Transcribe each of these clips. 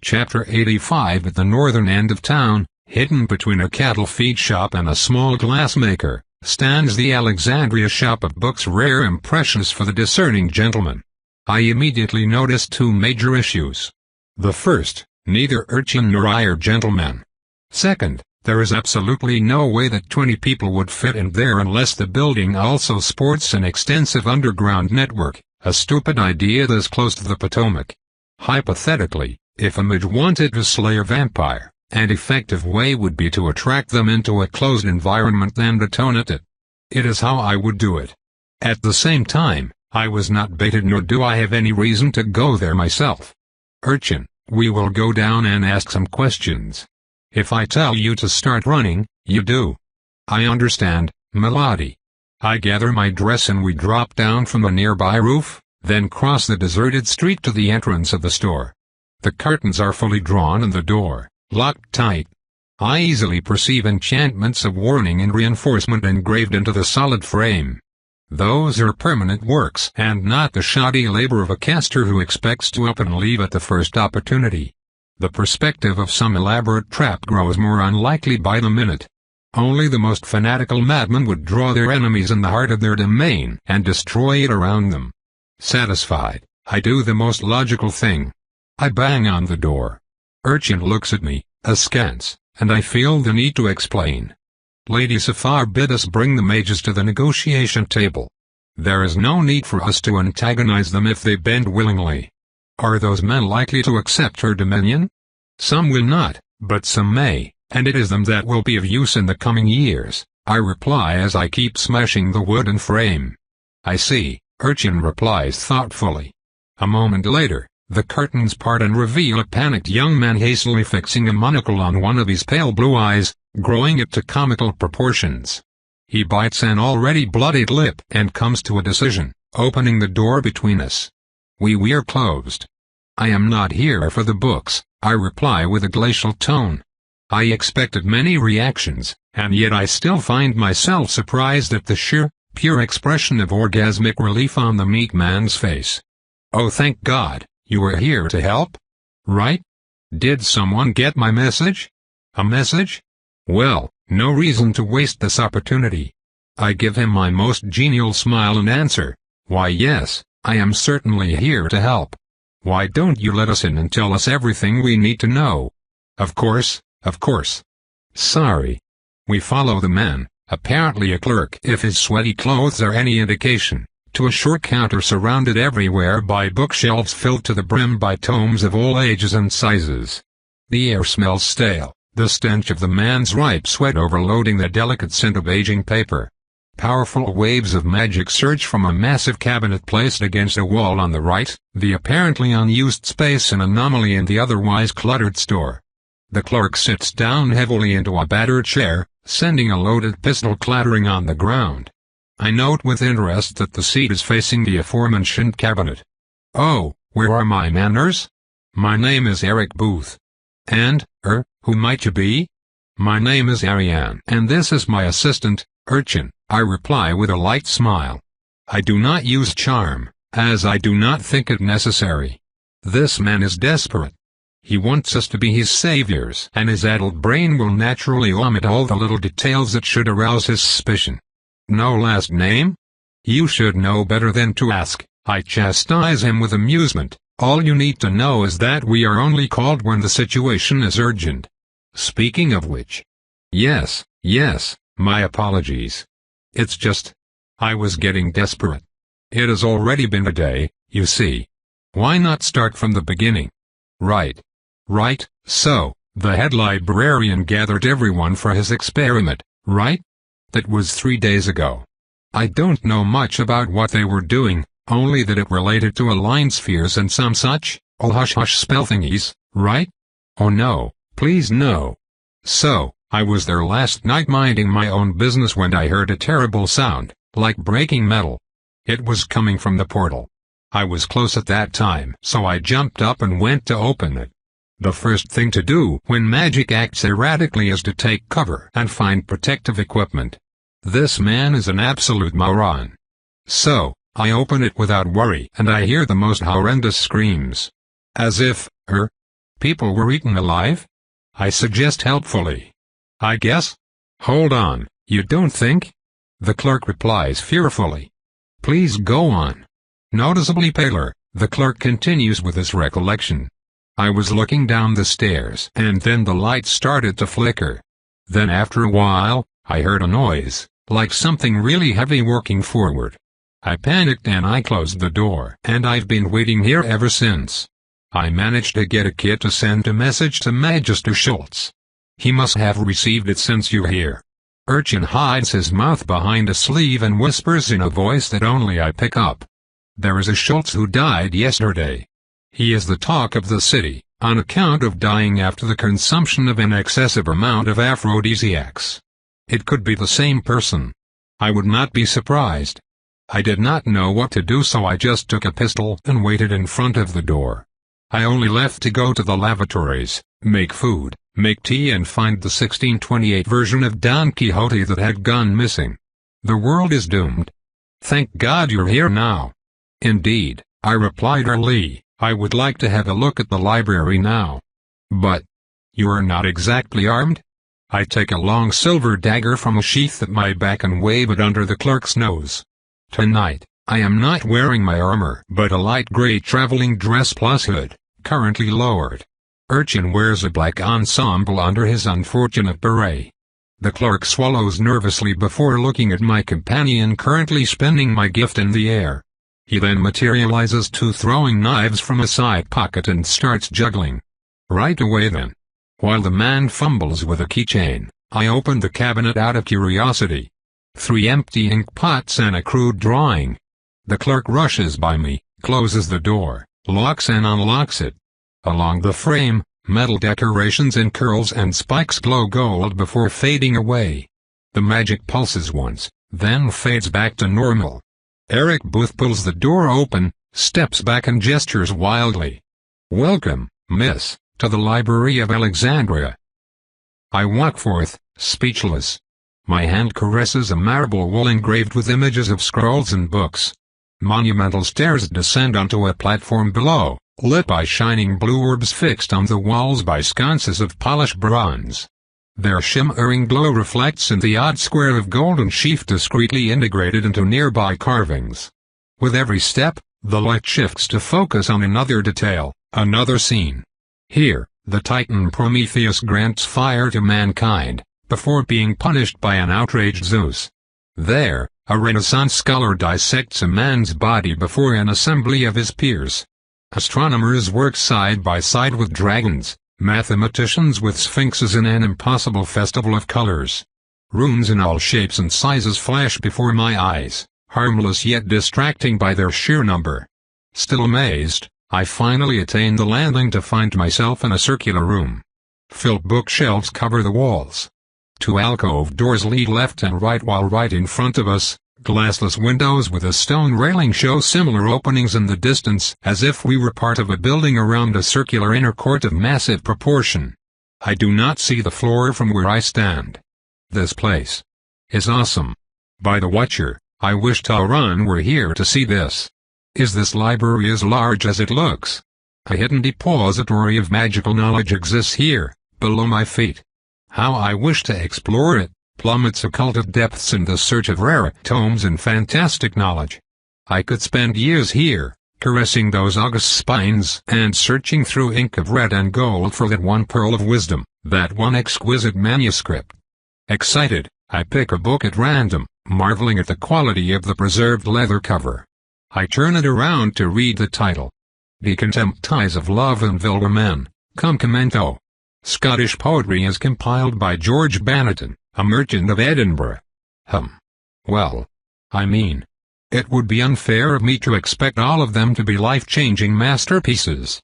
Chapter 85. At the northern end of town, hidden between a cattle feed shop and a small glassmaker, stands the Alexandria shop of books, rare impressions for the discerning gentleman. I immediately noticed two major issues. The first, neither urchin nor I are gentlemen. Second, there is absolutely no way that 20 people would fit in there unless the building also sports an extensive underground network, a stupid idea this close to the Potomac. Hypothetically, if a mage wanted to slay a vampire, an effective way would be to attract them into a closed environment then detonate it. It is how I would do it. At the same time, I was not baited, nor do I have any reason to go there myself. Urchin, we will go down and ask some questions. If I tell you to start running, you do. I understand, milady. I gather my dress and we drop down from the nearby roof, then cross the deserted street to the entrance of the store. The curtains are fully drawn and the door locked tight. I easily perceive enchantments of warning and reinforcement engraved into the solid frame. Those are permanent works and not the shoddy labor of a caster who expects to up and leave at the first opportunity. The perspective of some elaborate trap grows more unlikely by the minute. Only the most fanatical madmen would draw their enemies in the heart of their domain and destroy it around them. Satisfied, I do the most logical thing. I bang on the door. Urchin looks at me, askance, and I feel the need to explain. Lady Safar bid us bring the mages to the negotiation table. There is no need for us to antagonize them if they bend willingly. Are those men likely to accept her dominion? Some will not, but some may, and it is them that will be of use in the coming years, I reply as I keep smashing the wooden frame. I see, Urchin replies thoughtfully. A moment later, the curtains part and reveal a panicked young man hastily fixing a monocle on one of his pale blue eyes, growing it to comical proportions. He bites an already bloodied lip and comes to a decision, opening the door between us. We are closed. I am not here for the books, I reply with a glacial tone. I expected many reactions, and yet I still find myself surprised at the sheer, pure expression of orgasmic relief on the meek man's face. Oh, thank God, you are here to help? Right? Did someone get my message? A message? Well, no reason to waste this opportunity. I give him my most genial smile and answer, why yes, I am certainly here to help. Why don't you let us in and tell us everything we need to know? Of course, of course. Sorry. We follow the man, apparently a clerk if his sweaty clothes are any indication, to a short counter surrounded everywhere by bookshelves filled to the brim by tomes of all ages and sizes. The air smells stale, the stench of the man's ripe sweat overloading the delicate scent of aging paper. Powerful waves of magic surge from a massive cabinet placed against a wall on the right, the apparently unused space an anomaly in the otherwise cluttered store. The clerk sits down heavily into a battered chair, sending a loaded pistol clattering on the ground. I note with interest that the seat is facing the aforementioned cabinet. Oh, where are my manners? My name is Eric Booth. And, who might you be? My name is Ariane, and this is my assistant, Urchin, I reply with a light smile. I do not use charm, as I do not think it necessary. This man is desperate. He wants us to be his saviors, and his addled brain will naturally omit all the little details that should arouse his suspicion. No last name? You should know better than to ask, I chastise him with amusement. All you need to know is that we are only called when the situation is urgent. Speaking of which. Yes, my apologies. It's just, I was getting desperate. It has already been a day, you see. Why not start from the beginning? Right, so, the head librarian gathered everyone for his experiment, right? That was 3 days ago. I don't know much about what they were doing, only that it related to align spheres and some such, oh hush spell thingies, right? Oh no, please no. So, I was there last night minding my own business when I heard a terrible sound, like breaking metal. It was coming from the portal. I was close at that time, so I jumped up and went to open it. The first thing to do when magic acts erratically is to take cover and find protective equipment. This man is an absolute moron. So, I open it without worry and I hear the most horrendous screams. As if, People were eaten alive? I suggest helpfully. I guess? Hold on, you don't think? The clerk replies fearfully. Please go on. Noticeably paler, the clerk continues with his recollection. I was looking down the stairs and then the light started to flicker. Then after a while, I heard a noise, like something really heavy working forward. I panicked and I closed the door, and I've been waiting here ever since. I managed to get a kid to send a message to Magister Schultz. He must have received it since you're here. Urchin hides his mouth behind a sleeve and whispers in a voice that only I pick up. There is a Schultz who died yesterday. He is the talk of the city, on account of dying after the consumption of an excessive amount of aphrodisiacs. It could be the same person. I would not be surprised. I did not know what to do, so I just took a pistol and waited in front of the door. I only left to go to the lavatories, make food, make tea and find the 1628 version of Don Quixote that had gone missing. The world is doomed. Thank God you're here now. Indeed, I replied early. I would like to have a look at the library now. But you are not exactly armed? I take a long silver dagger from a sheath at my back and wave it under the clerk's nose. Tonight, I am not wearing my armor but a light gray traveling dress plus hood, currently lowered. Urchin wears a black ensemble under his unfortunate beret. The clerk swallows nervously before looking at my companion currently spinning my gift in the air. He then materializes two throwing knives from a side pocket and starts juggling. Right away then. While the man fumbles with a keychain, I open the cabinet out of curiosity. 3 empty ink pots and a crude drawing. The clerk rushes by me, closes the door, locks and unlocks it. Along the frame, metal decorations in curls and spikes glow gold before fading away. The magic pulses once, then fades back to normal. Eric Booth pulls the door open, steps back and gestures wildly. Welcome, miss, to the Library of Alexandria. I walk forth, speechless. My hand caresses a marble wall engraved with images of scrolls and books. Monumental stairs descend onto a platform below, lit by shining blue orbs fixed on the walls by sconces of polished bronze. Their shimmering glow reflects in the odd square of golden sheath discreetly integrated into nearby carvings. With every step, the light shifts to focus on another detail, another scene. Here, the Titan Prometheus grants fire to mankind, before being punished by an outraged Zeus. There, a Renaissance scholar dissects a man's body before an assembly of his peers. Astronomers work side by side with dragons. Mathematicians with sphinxes in an impossible festival of colors. Runes in all shapes and sizes flash before my eyes, harmless yet distracting by their sheer number. Still amazed, I finally attain the landing to find myself in a circular room. Filled bookshelves cover the walls. 2 alcove doors lead left and right, while right in front of us, glassless windows with a stone railing show similar openings in the distance, as if we were part of a building around a circular inner court of massive proportion. I do not see the floor from where I stand. This place is awesome. By the Watcher, I wish Tauron were here to see this. Is this library as large as it looks? A hidden depository of magical knowledge exists here, below my feet. How I wish to explore it. Plumb its occulted depths in the search of rare tomes and fantastic knowledge. I could spend years here, caressing those august spines and searching through ink of red and gold for that one pearl of wisdom, that one exquisite manuscript. Excited, I pick a book at random, marveling at the quality of the preserved leather cover. I turn it around to read the title. The Contempt Ties of Love and Vulgar Men, cum commento. Scottish poetry as compiled by George Bannatyne, a merchant of Edinburgh. Well, I mean, it would be unfair of me to expect all of them to be life-changing masterpieces.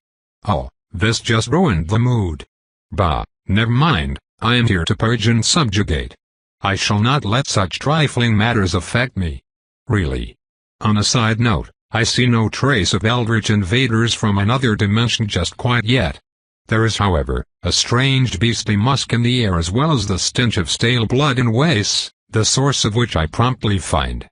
Oh, this just ruined the mood. Bah, never mind, I am here to purge and subjugate. I shall not let such trifling matters affect me. Really. On a side note, I see no trace of eldritch invaders from another dimension just quite yet. There is, however, a strange beastly musk in the air as well as the stench of stale blood and wastes, the source of which I promptly find.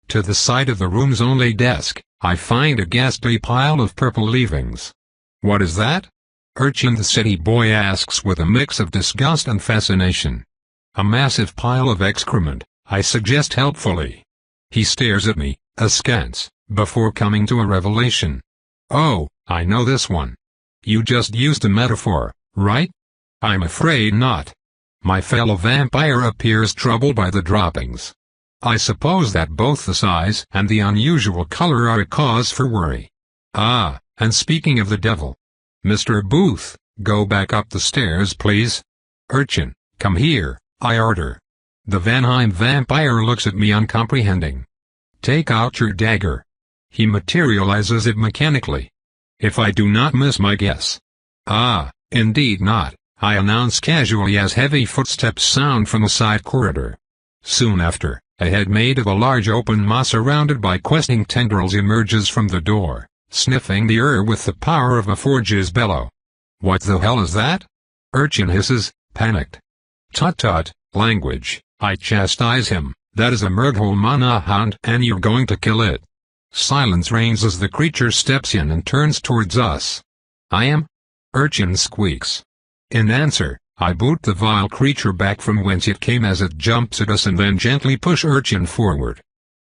To the side of the room's only desk, I find a ghastly pile of purple leavings. What is that? Urchin, the city boy asks with a mix of disgust and fascination. A massive pile of excrement, I suggest helpfully. He stares at me, askance, before coming to a revelation. Oh, I know this one. You just used a metaphor, right? I'm afraid not. My fellow vampire appears troubled by the droppings. I suppose that both the size and the unusual color are a cause for worry. Ah, and speaking of the devil. Mr. Booth, go back up the stairs please. Urchin, come here, I order. The Vanheim vampire looks at me uncomprehending. Take out your dagger. He materializes it mechanically. If I do not miss my guess. Ah, indeed not, I announce casually as heavy footsteps sound from the side corridor. Soon after, a head made of a large open maw surrounded by questing tendrils emerges from the door, sniffing the air with the power of a forge's bellow. What the hell is that? Urchin hisses, panicked. Tut-tut, language, I chastise him, that is a Murghol mana hound and you're going to kill it. Silence reigns as the creature steps in and turns towards us. I am? Urchin squeaks. In answer, I boot the vile creature back from whence it came as it jumps at us and then gently push Urchin forward.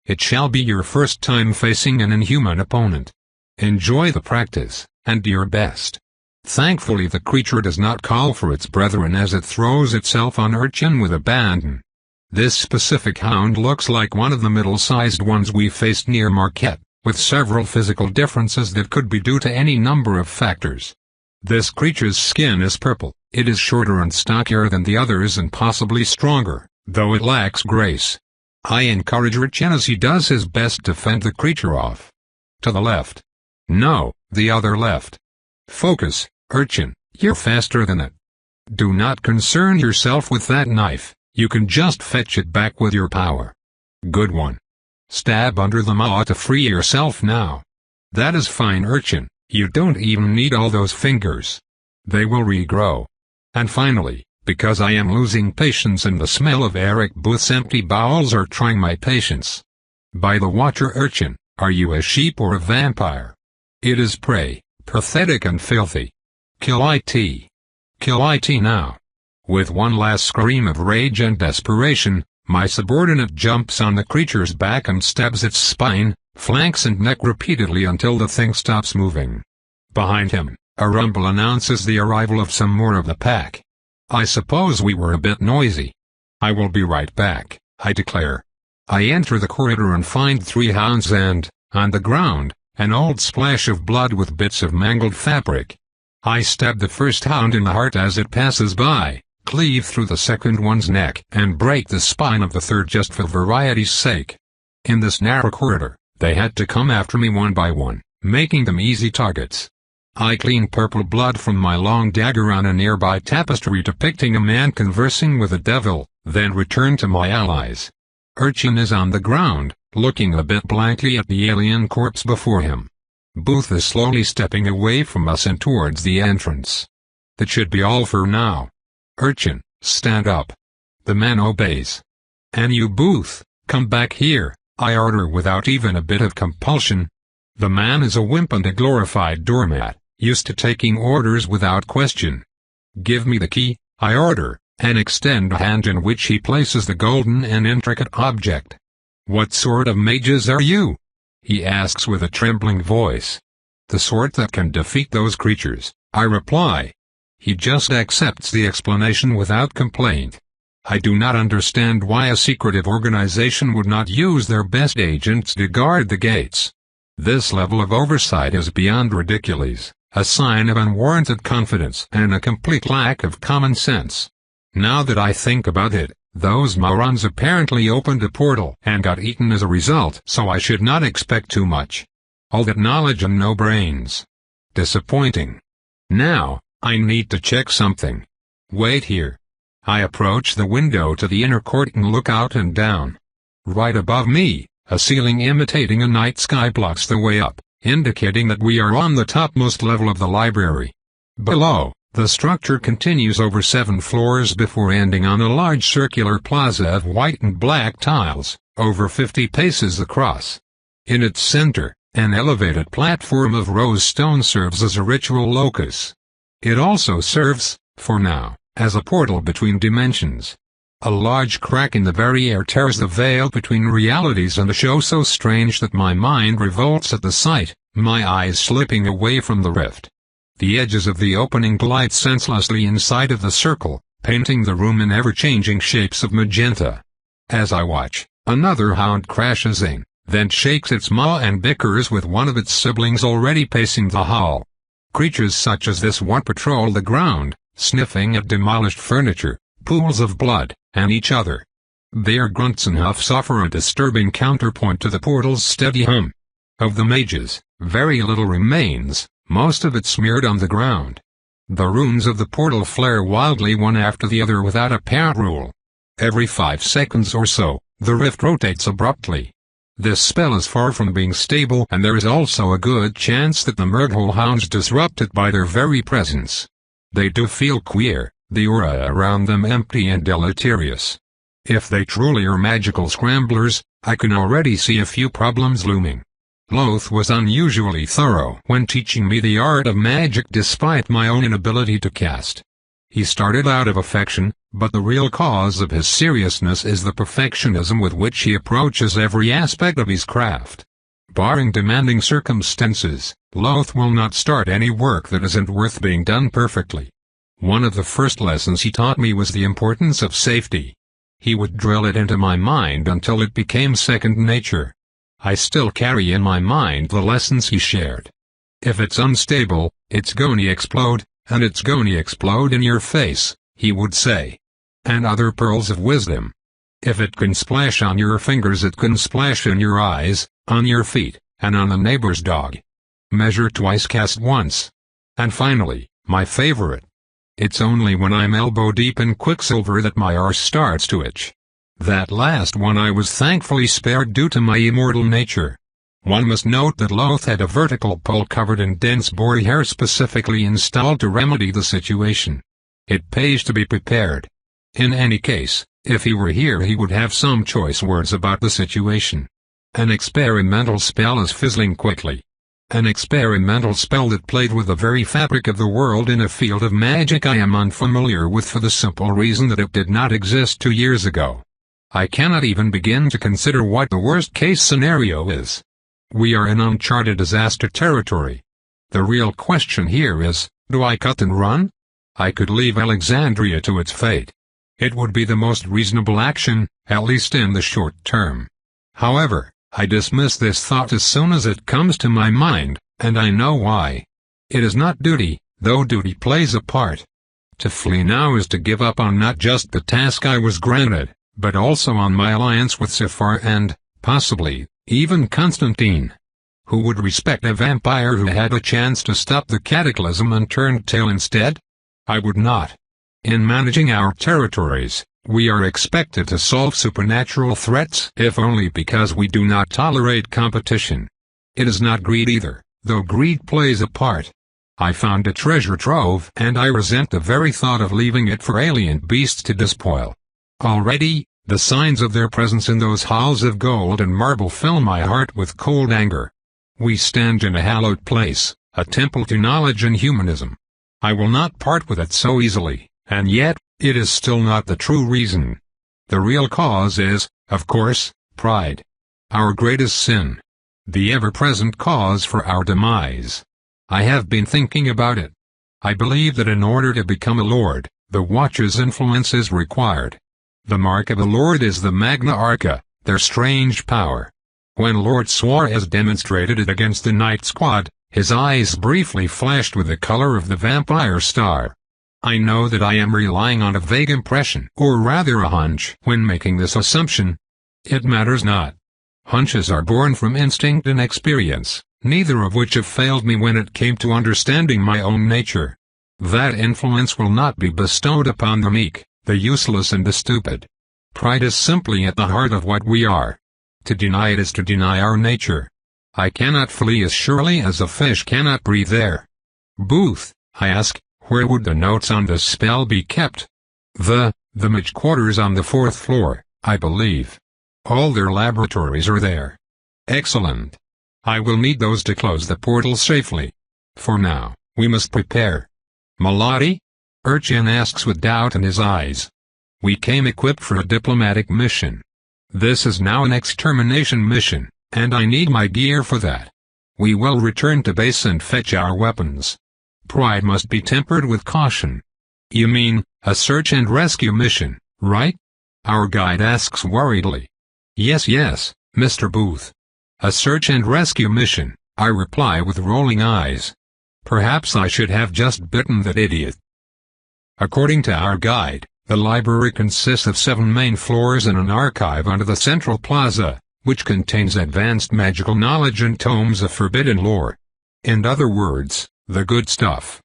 It shall be your first time facing an inhuman opponent. Enjoy the practice, and do your best. Thankfully the creature does not call for its brethren as it throws itself on Urchin with abandon. This specific hound looks like one of the middle-sized ones we faced near Marquette, with several physical differences that could be due to any number of factors. This creature's skin is purple, it is shorter and stockier than the others and possibly stronger, though it lacks grace. I encourage Urchin as he does his best to fend the creature off. To the left. No, the other left. Focus, Urchin, you're faster than it. Do not concern yourself with that knife, you can just fetch it back with your power. Good one. Stab under the maw to free yourself now. That is fine, Urchin, you don't even need all those fingers. They will regrow. And finally, because I am losing patience and the smell of Eric Booth's empty bowels are trying my patience. By the Watcher, Urchin, are you a sheep or a vampire? It is prey, pathetic and filthy. Kill it. Kill it now. With one last scream of rage and desperation, my subordinate jumps on the creature's back and stabs its spine, flanks and neck repeatedly until the thing stops moving. Behind him, a rumble announces the arrival of some more of the pack. I suppose we were a bit noisy. I will be right back, I declare. I enter the corridor and find 3 hounds and, on the ground, an old splash of blood with bits of mangled fabric. I stab the first hound in the heart as it passes by, cleave through the second one's neck and break the spine of the third just for variety's sake. In this narrow corridor, they had to come after me one by one, making them easy targets. I clean purple blood from my long dagger on a nearby tapestry depicting a man conversing with a devil, then return to my allies. Urchin is on the ground, looking a bit blankly at the alien corpse before him. Booth is slowly stepping away from us and towards the entrance. That should be all for now. Urchin, stand up. The man obeys. And you, Booth, come back here, I order without even a bit of compulsion. The man is a wimp and a glorified doormat, used to taking orders without question. Give me the key, I order, and extend a hand in which he places the golden and intricate object. What sort of mages are you? He asks with a trembling voice. The sort that can defeat those creatures, I reply. He just accepts the explanation without complaint. I do not understand why a secretive organization would not use their best agents to guard the gates. This level of oversight is beyond ridiculous, a sign of unwarranted confidence and a complete lack of common sense. Now that I think about it, those morons apparently opened a portal and got eaten as a result, so I should not expect too much. All that knowledge and no brains. Disappointing. Now, I need to check something. Wait here. I approach the window to the inner court and look out and down. Right above me, a ceiling imitating a night sky blocks the way up, indicating that we are on the topmost level of the library. Below, the structure continues over 7 floors before ending on a large circular plaza of white and black tiles, over 50 paces across. In its center, an elevated platform of rose stone serves as a ritual locus. It also serves, for now, as a portal between dimensions. A large crack in the very air tears the veil between realities, and a show so strange that my mind revolts at the sight, my eyes slipping away from the rift. The edges of the opening glide senselessly inside of the circle, painting the room in ever-changing shapes of magenta. As I watch, another hound crashes in, then shakes its maw and bickers with one of its siblings already pacing the hall. Creatures such as this one patrol the ground, sniffing at demolished furniture, pools of blood, and each other. Their grunts and huffs offer a disturbing counterpoint to the portal's steady hum. Of the mages, very little remains, most of it smeared on the ground. The runes of the portal flare wildly one after the other without apparent rule. Every 5 seconds or so, the rift rotates abruptly. This spell is far from being stable, and there is also a good chance that the Murghole hounds disrupt it by their very presence. They do feel queer, the aura around them empty and deleterious. If they truly are magical scramblers, I can already see a few problems looming. Loth was unusually thorough when teaching me the art of magic despite my own inability to cast. He started out of affection, but the real cause of his seriousness is the perfectionism with which he approaches every aspect of his craft. Barring demanding circumstances, Loth will not start any work that isn't worth being done perfectly. One of the first lessons he taught me was the importance of safety. He would drill it into my mind until it became second nature. I still carry in my mind the lessons he shared. If it's unstable, it's gonna explode, and it's gonna explode in your face, he would say. And other pearls of wisdom. If it can splash on your fingers, it can splash in your eyes, on your feet, and on the neighbor's dog. Measure twice, cast once. And finally, my favorite. It's only when I'm elbow deep in quicksilver that my arse starts to itch. That last one I was thankfully spared due to my immortal nature. One must note that Loth had a vertical pole covered in dense boar hair specifically installed to remedy the situation. It pays to be prepared. In any case, if he were here he would have some choice words about the situation. An experimental spell is fizzling quickly. An experimental spell that played with the very fabric of the world in a field of magic I am unfamiliar with for the simple reason that it did not exist 2 years ago. I cannot even begin to consider what the worst-case scenario is. We are in uncharted disaster territory. The real question here is, do I cut and run? I could leave Alexandria to its fate. It would be the most reasonable action, at least in the short term. However, I dismiss this thought as soon as it comes to my mind, and I know why. It is not duty, though duty plays a part. To flee now is to give up on not just the task I was granted, but also on my alliance with Sephar and, possibly, even Constantine. Who would respect a vampire who had a chance to stop the cataclysm and turned tail instead? I would not. In managing our territories, we are expected to solve supernatural threats, if only because we do not tolerate competition. It is not greed either, though greed plays a part. I found a treasure trove, and I resent the very thought of leaving it for alien beasts to despoil. Already, the signs of their presence in those halls of gold and marble fill my heart with cold anger. We stand in a hallowed place, a temple to knowledge and humanism. I will not part with it so easily, and yet, it is still not the true reason. The real cause is, of course, pride. Our greatest sin. The ever-present cause for our demise. I have been thinking about it. I believe that in order to become a lord, the Watcher's influence is required. The mark of a lord is the Magna Arca, their strange power. When Lord Suarez demonstrated it against the Night Squad, his eyes briefly flashed with the color of the vampire star. I know that I am relying on a vague impression, or rather a hunch, when making this assumption. It matters not. Hunches are born from instinct and experience, neither of which have failed me when it came to understanding my own nature. That influence will not be bestowed upon the meek, the useless and the stupid. Pride is simply at the heart of what we are. To deny it is to deny our nature. I cannot flee as surely as a fish cannot breathe air. Booth, I ask, where would the notes on this spell be kept? The mage quarters on the 4th floor, I believe. All their laboratories are there. Excellent. I will need those to close the portal safely. For now, we must prepare. Melody? Urchin asks with doubt in his eyes. We came equipped for a diplomatic mission. This is now an extermination mission, and I need my gear for that. We will return to base and fetch our weapons. Pride must be tempered with caution. You mean, a search and rescue mission, right? Our guide asks worriedly. Yes, Mr. Booth. A search and rescue mission, I reply with rolling eyes. Perhaps I should have just bitten that idiot. According to our guide, the library consists of 7 main floors and an archive under the central plaza, which contains advanced magical knowledge and tomes of forbidden lore. In other words, the good stuff.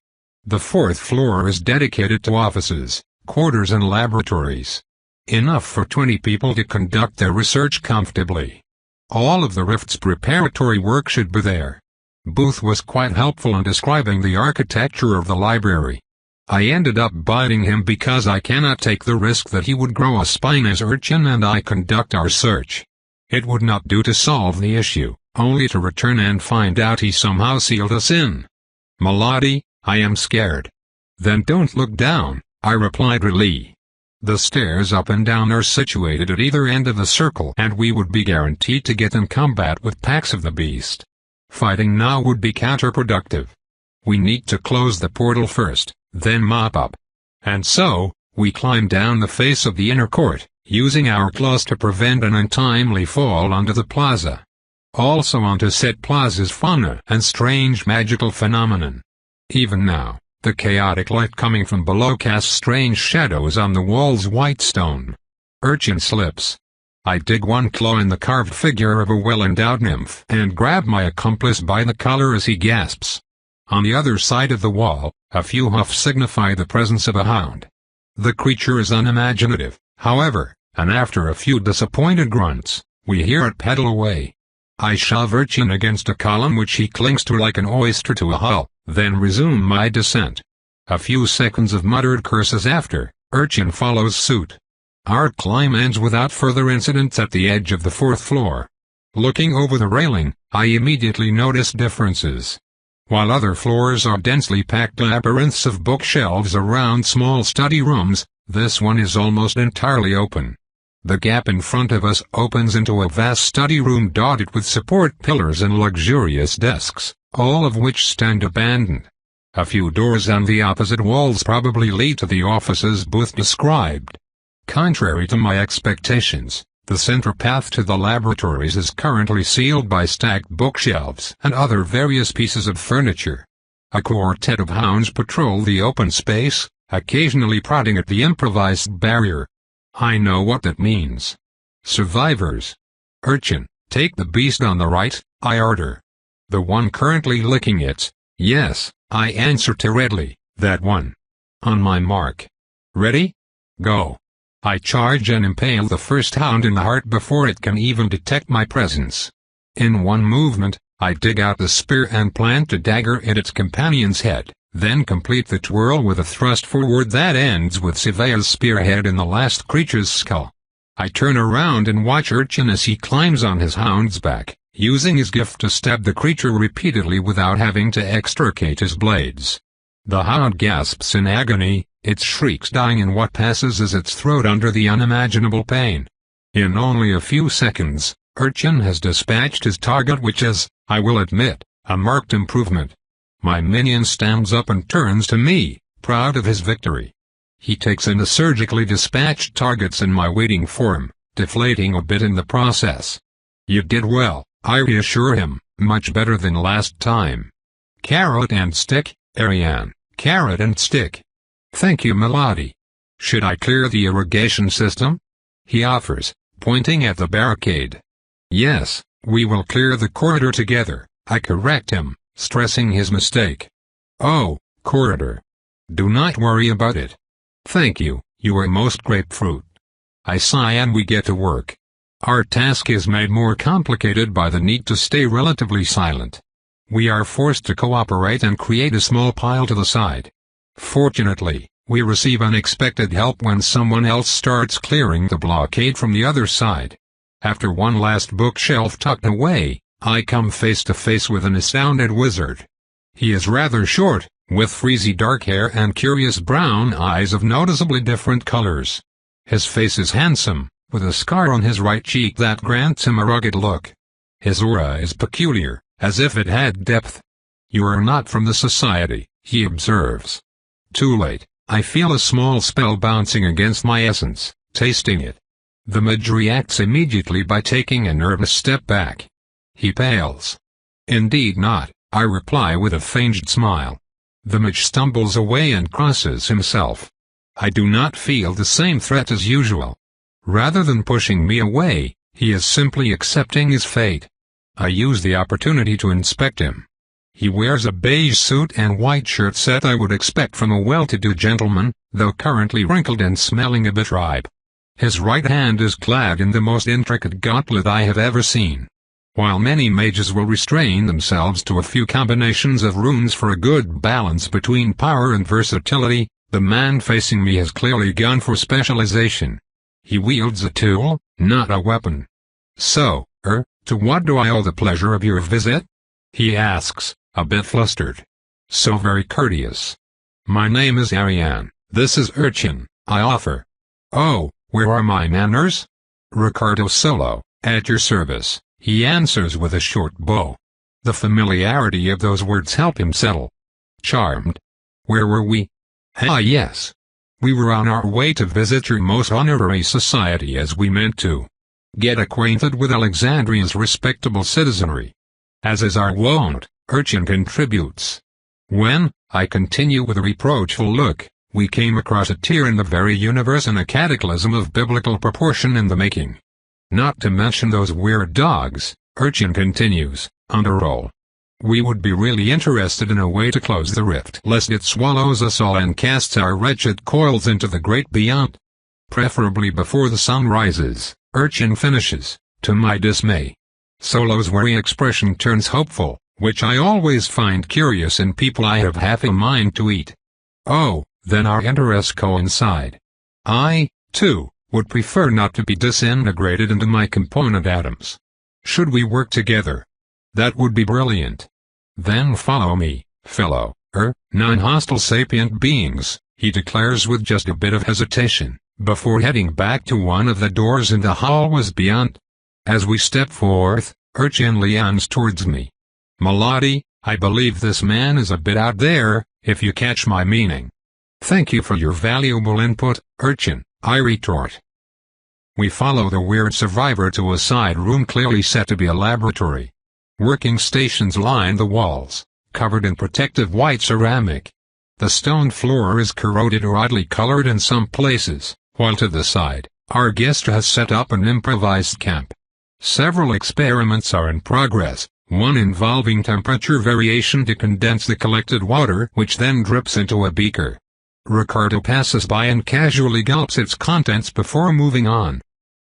The 4th floor is dedicated to offices, quarters and laboratories. Enough for 20 people to conduct their research comfortably. All of the Rift's preparatory work should be there. Booth was quite helpful in describing the architecture of the library. I ended up biting him because I cannot take the risk that he would grow a spine as Urchin and I conduct our search. It would not do to solve the issue, only to return and find out he somehow sealed us in. Melody, I am scared. Then don't look down, I replied really. The stairs up and down are situated at either end of the circle and we would be guaranteed to get in combat with packs of the beast. Fighting now would be counterproductive. We need to close the portal first, then mop up. And so, we climb down the face of the inner court, using our claws to prevent an untimely fall onto the plaza. Also onto said plaza's fauna and strange magical phenomenon. Even now, the chaotic light coming from below casts strange shadows on the wall's white stone. Urchin slips. I dig one claw in the carved figure of a well-endowed nymph and grab my accomplice by the collar as he gasps. On the other side of the wall, a few huffs signify the presence of a hound. The creature is unimaginative, however, and after a few disappointed grunts, we hear it pedal away. I shove Urchin against a column which he clings to like an oyster to a hull, then resume my descent. A few seconds of muttered curses after, Urchin follows suit. Our climb ends without further incidents at the edge of the 4th floor. Looking over the railing, I immediately notice differences. While other floors are densely packed labyrinths of bookshelves around small study rooms, this one is almost entirely open. The gap in front of us opens into a vast study room dotted with support pillars and luxurious desks, all of which stand abandoned. A few doors on the opposite walls probably lead to the offices Booth described. Contrary to my expectations, the center path to the laboratories is currently sealed by stacked bookshelves and other various pieces of furniture. A quartet of hounds patrol the open space, occasionally prodding at the improvised barrier. I know what that means. Survivors. Urchin, take the beast on the right, I order. The one currently licking it. Yes, I answer tersely, that one. On my mark. Ready? Go. I charge and impale the first hound in the heart before it can even detect my presence. In one movement, I dig out the spear and plant a dagger at its companion's head, then complete the twirl with a thrust forward that ends with Sivaya's spearhead in the last creature's skull. I turn around and watch Urchin as he climbs on his hound's back, using his gift to stab the creature repeatedly without having to extricate his blades. The hound gasps in agony, its shrieks dying in what passes as its throat under the unimaginable pain. In only a few seconds, Urchin has dispatched his target, which is, I will admit, a marked improvement. My minion stands up and turns to me, proud of his victory. He takes in the surgically dispatched targets in my waiting form, deflating a bit in the process. You did well, I reassure him, much better than last time. Carrot and stick, Ariane, carrot and stick. Thank you, Melody. Should I clear the irrigation system? He offers, pointing at the barricade. Yes, we will clear the corridor together, I correct him, stressing his mistake. Oh, corridor. Do not worry about it. Thank you, you are most grapefruit. I sigh and we get to work. Our task is made more complicated by the need to stay relatively silent. We are forced to cooperate and create a small pile to the side. Fortunately, we receive unexpected help when someone else starts clearing the blockade from the other side. After one last bookshelf tucked away, I come face to face with an astounded wizard. He is rather short, with frizzy dark hair and curious brown eyes of noticeably different colors. His face is handsome, with a scar on his right cheek that grants him a rugged look. His aura is peculiar, as if it had depth. "You are not from the society," he observes. Too late, I feel a small spell bouncing against my essence, tasting it. The mage reacts immediately by taking a nervous step back. He pales. "Indeed not," I reply with a feigned smile. The mage stumbles away and crosses himself. I do not feel the same threat as usual. Rather than pushing me away, he is simply accepting his fate. I use the opportunity to inspect him. He wears a beige suit and white shirt set I would expect from a well-to-do gentleman, though currently wrinkled and smelling a bit ripe. His right hand is clad in the most intricate gauntlet I have ever seen. While many mages will restrain themselves to a few combinations of runes for a good balance between power and versatility, the man facing me has clearly gone for specialization. He wields a tool, not a weapon. "So, to what do I owe the pleasure of your visit?" he asks, a bit flustered. So very courteous. "My name is Ariane, this is Urchin," I offer. "Oh, where are my manners?" "Ricardo Solo, at your service," he answers with a short bow. The familiarity of those words help him settle. Charmed. "Where were we?" "Ah yes. We were on our way to visit your most honorary society as we meant to get acquainted with Alexandria's respectable citizenry. As is our wont, Urchin contributes. When, I continue with a reproachful look, we came across a tear in the very universe and a cataclysm of biblical proportion in the making. Not to mention those weird dogs, Urchin continues, on a roll. We would be really interested in a way to close the rift lest it swallows us all and casts our wretched coils into the great beyond. Preferably before the sun rises, Urchin finishes, to my dismay. Solo's wary expression turns hopeful, which I always find curious in people I have half a mind to eat. Oh, then our interests coincide. I, too, would prefer not to be disintegrated into my component atoms. Should we work together? That would be brilliant. Then follow me, fellow, non-hostile sapient beings, he declares with just a bit of hesitation, before heading back to one of the doors in the hallways beyond. As we step forth, Urchin leans towards me. "Milady, I believe this man is a bit out there, if you catch my meaning." "Thank you for your valuable input, Urchin," I retort. We follow the weird survivor to a side room clearly set to be a laboratory. Working stations line the walls, covered in protective white ceramic. The stone floor is corroded or oddly colored in some places, while to the side, our guest has set up an improvised camp. Several experiments are in progress, one involving temperature variation to condense the collected water which then drips into a beaker. Ricardo passes by and casually gulps its contents before moving on.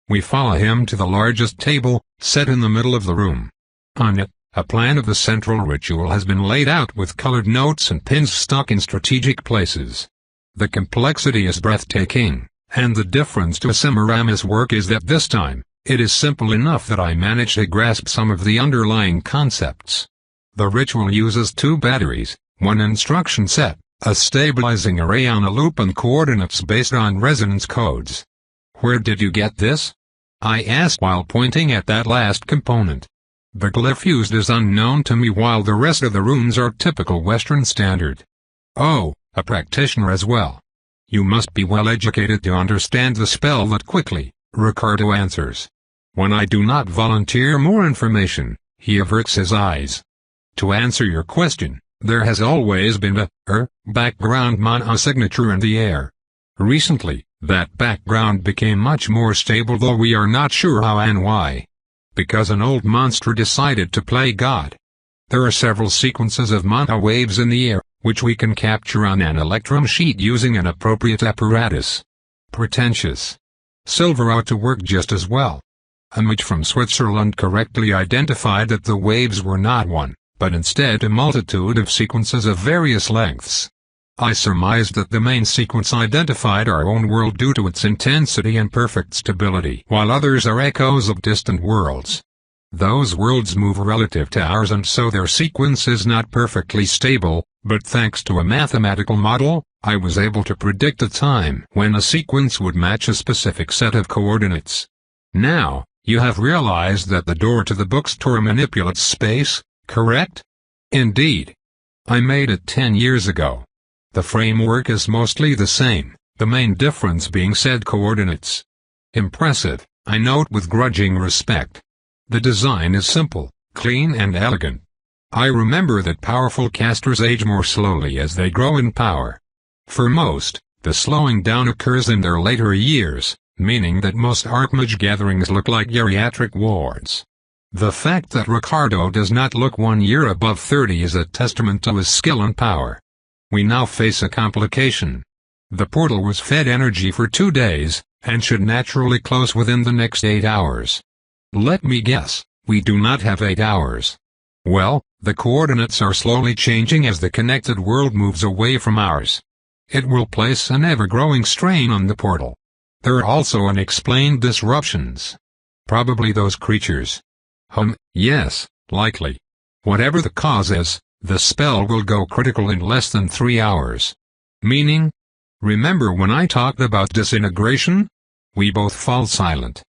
We follow him to the largest table, set in the middle of the room. On it, a plan of the central ritual has been laid out with colored notes and pins stuck in strategic places. The complexity is breathtaking, and the difference to Semiramis's work is that this time, it is simple enough that I manage to grasp some of the underlying concepts. The ritual uses 2 batteries, one instruction set, a stabilizing array on a loop and coordinates based on resonance codes. "Where did you get this?" I asked while pointing at that last component. The glyph used is unknown to me while the rest of the runes are typical Western standard. "Oh, a practitioner as well. You must be well educated to understand the spell that quickly," Ricardo answers. When I do not volunteer more information, he averts his eyes. "To answer your question, there has always been a background mana signature in the air. Recently, that background became much more stable, though we are not sure how and why. Because an old monster decided to play God. There are several sequences of mana waves in the air, which we can capture on an electrum sheet using an appropriate apparatus. Pretentious. Silver ought to work just as well." A mage from Switzerland correctly identified that the waves were not one, but instead a multitude of sequences of various lengths. I surmised that the main sequence identified our own world due to its intensity and perfect stability, while others are echoes of distant worlds. Those worlds move relative to ours, and so their sequence is not perfectly stable, but thanks to a mathematical model, I was able to predict a time when a sequence would match a specific set of coordinates. Now, you have realized that the door to the bookstore manipulates space, correct? Indeed. I made it 10 years ago. The framework is mostly the same, the main difference being said coordinates. Impressive, I note with grudging respect. The design is simple, clean and elegant. I remember that powerful casters age more slowly as they grow in power. For most, the slowing down occurs in their later years, meaning that most Archmage gatherings look like geriatric wards. The fact that Ricardo does not look 1 year above 30 is a testament to his skill and power. We now face a complication. The portal was fed energy for 2 days, and should naturally close within the next 8 hours. Let me guess, we do not have 8 hours. Well, the coordinates are slowly changing as the connected world moves away from ours. It will place an ever-growing strain on the portal. There are also unexplained disruptions. Probably those creatures. Yes, likely. Whatever the cause is, the spell will go critical in less than 3 hours. Meaning? Remember when I talked about disintegration? We both fall silent.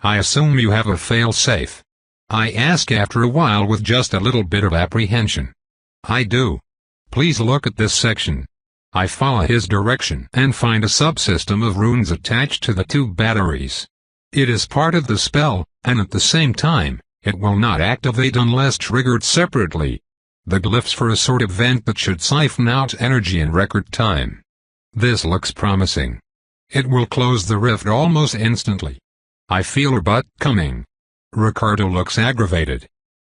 I assume you have a fail-safe. I ask after a while with just a little bit of apprehension. I do. Please look at this section. I follow his direction and find a subsystem of runes attached to the 2 batteries. It is part of the spell, and at the same time, it will not activate unless triggered separately. The glyphs for a sort of vent that should siphon out energy in record time. This looks promising. It will close the rift almost instantly. I feel her butt coming. Ricardo looks aggravated.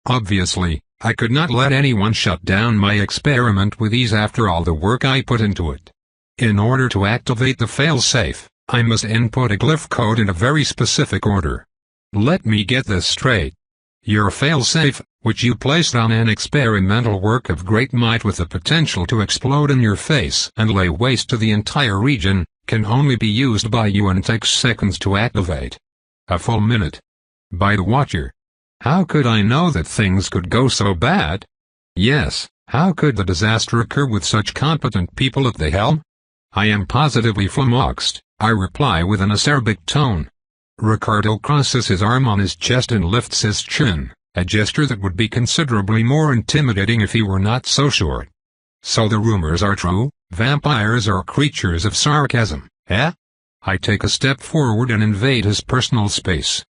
Obviously, I could not let anyone shut down my experiment with ease after all the work I put into it. In order to activate the failsafe, I must input a glyph code in a very specific order. Let me get this straight. Your failsafe, which you placed on an experimental work of great might with the potential to explode in your face and lay waste to the entire region, can only be used by you and takes seconds to activate. A full minute. By the Watcher. How could I know that things could go so bad? Yes, how could the disaster occur with such competent people at the helm? I am positively flummoxed, I reply with an acerbic tone. Ricardo crosses his arm on his chest and lifts his chin, a gesture that would be considerably more intimidating if he were not so short. So the rumors are true, vampires are creatures of sarcasm, eh? I take a step forward and invade his personal space.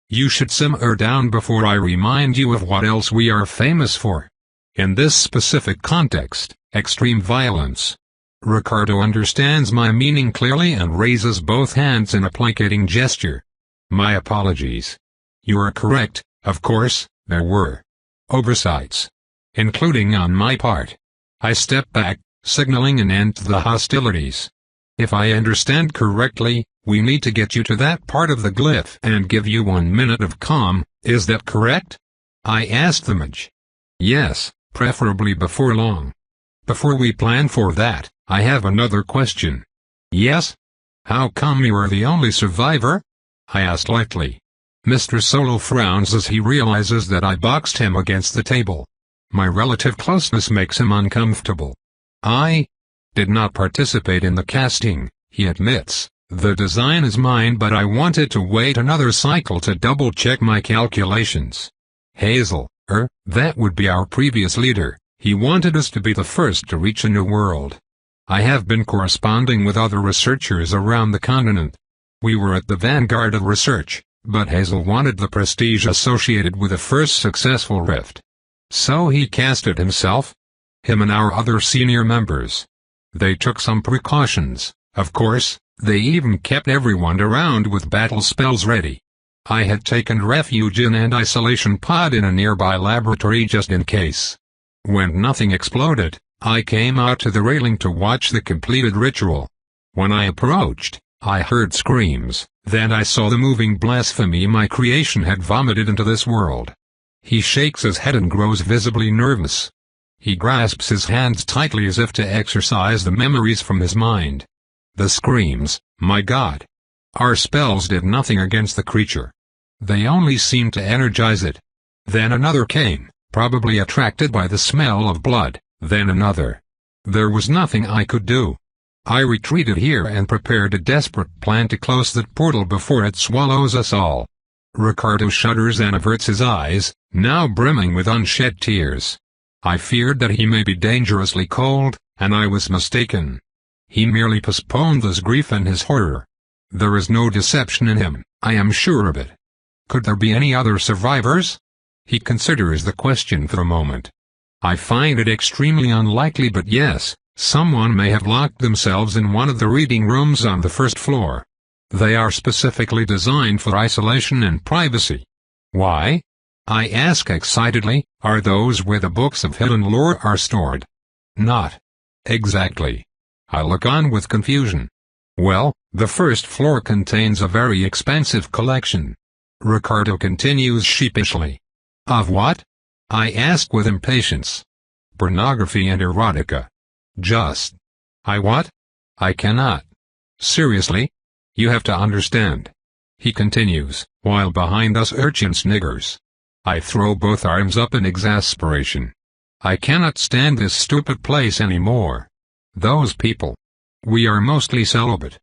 You should simmer down before I remind you of what else we are famous for. In this specific context, extreme violence. Ricardo understands my meaning clearly and raises both hands in a placating gesture. My apologies. You are correct, of course, there were oversights. Including on my part. I step back, signaling an end to the hostilities. If I understand correctly, we need to get you to that part of the glyph and give you 1 minute of calm, is that correct? I asked the mage. Yes, preferably before long. Before we plan for that, I have another question. Yes? How come you are the only survivor? I asked lightly. Mr. Solo frowns as he realizes that I boxed him against the table. My relative closeness makes him uncomfortable. I did not participate in the casting, he admits. The design is mine, but I wanted to wait another cycle to double-check my calculations. Hazel, that would be our previous leader, he wanted us to be the first to reach a new world. I have been corresponding with other researchers around the continent. We were at the vanguard of research, but Hazel wanted the prestige associated with the first successful rift. So he cast it himself. Him and our other senior members. They took some precautions, of course. They even kept everyone around with battle spells ready. I had taken refuge in an isolation pod in a nearby laboratory just in case. When nothing exploded, I came out to the railing to watch the completed ritual. When I approached, I heard screams, then I saw the moving blasphemy my creation had vomited into this world. He shakes his head and grows visibly nervous. He grasps his hands tightly as if to exorcise the memories from his mind. The screams, my God. Our spells did nothing against the creature. They only seemed to energize it. Then another came, probably attracted by the smell of blood, then another. There was nothing I could do. I retreated here and prepared a desperate plan to close that portal before it swallows us all. Ricardo shudders and averts his eyes, now brimming with unshed tears. I feared that he may be dangerously cold, and I was mistaken. He merely postponed his grief and his horror. There is no deception in him, I am sure of it. Could there be any other survivors? He considers the question for a moment. I find it extremely unlikely, but yes, someone may have locked themselves in one of the reading rooms on the first floor. They are specifically designed for isolation and privacy. Why? I ask excitedly, are those where the books of hidden lore are stored? Not exactly. I look on with confusion. Well, the first floor contains a very expensive collection. Ricardo continues sheepishly. Of what? I ask with impatience. Pornography and erotica. Just. I what? I cannot. Seriously? You have to understand. He continues, while behind us urchin sniggers. I throw both arms up in exasperation. I cannot stand this stupid place anymore. Those people. We are mostly celibate.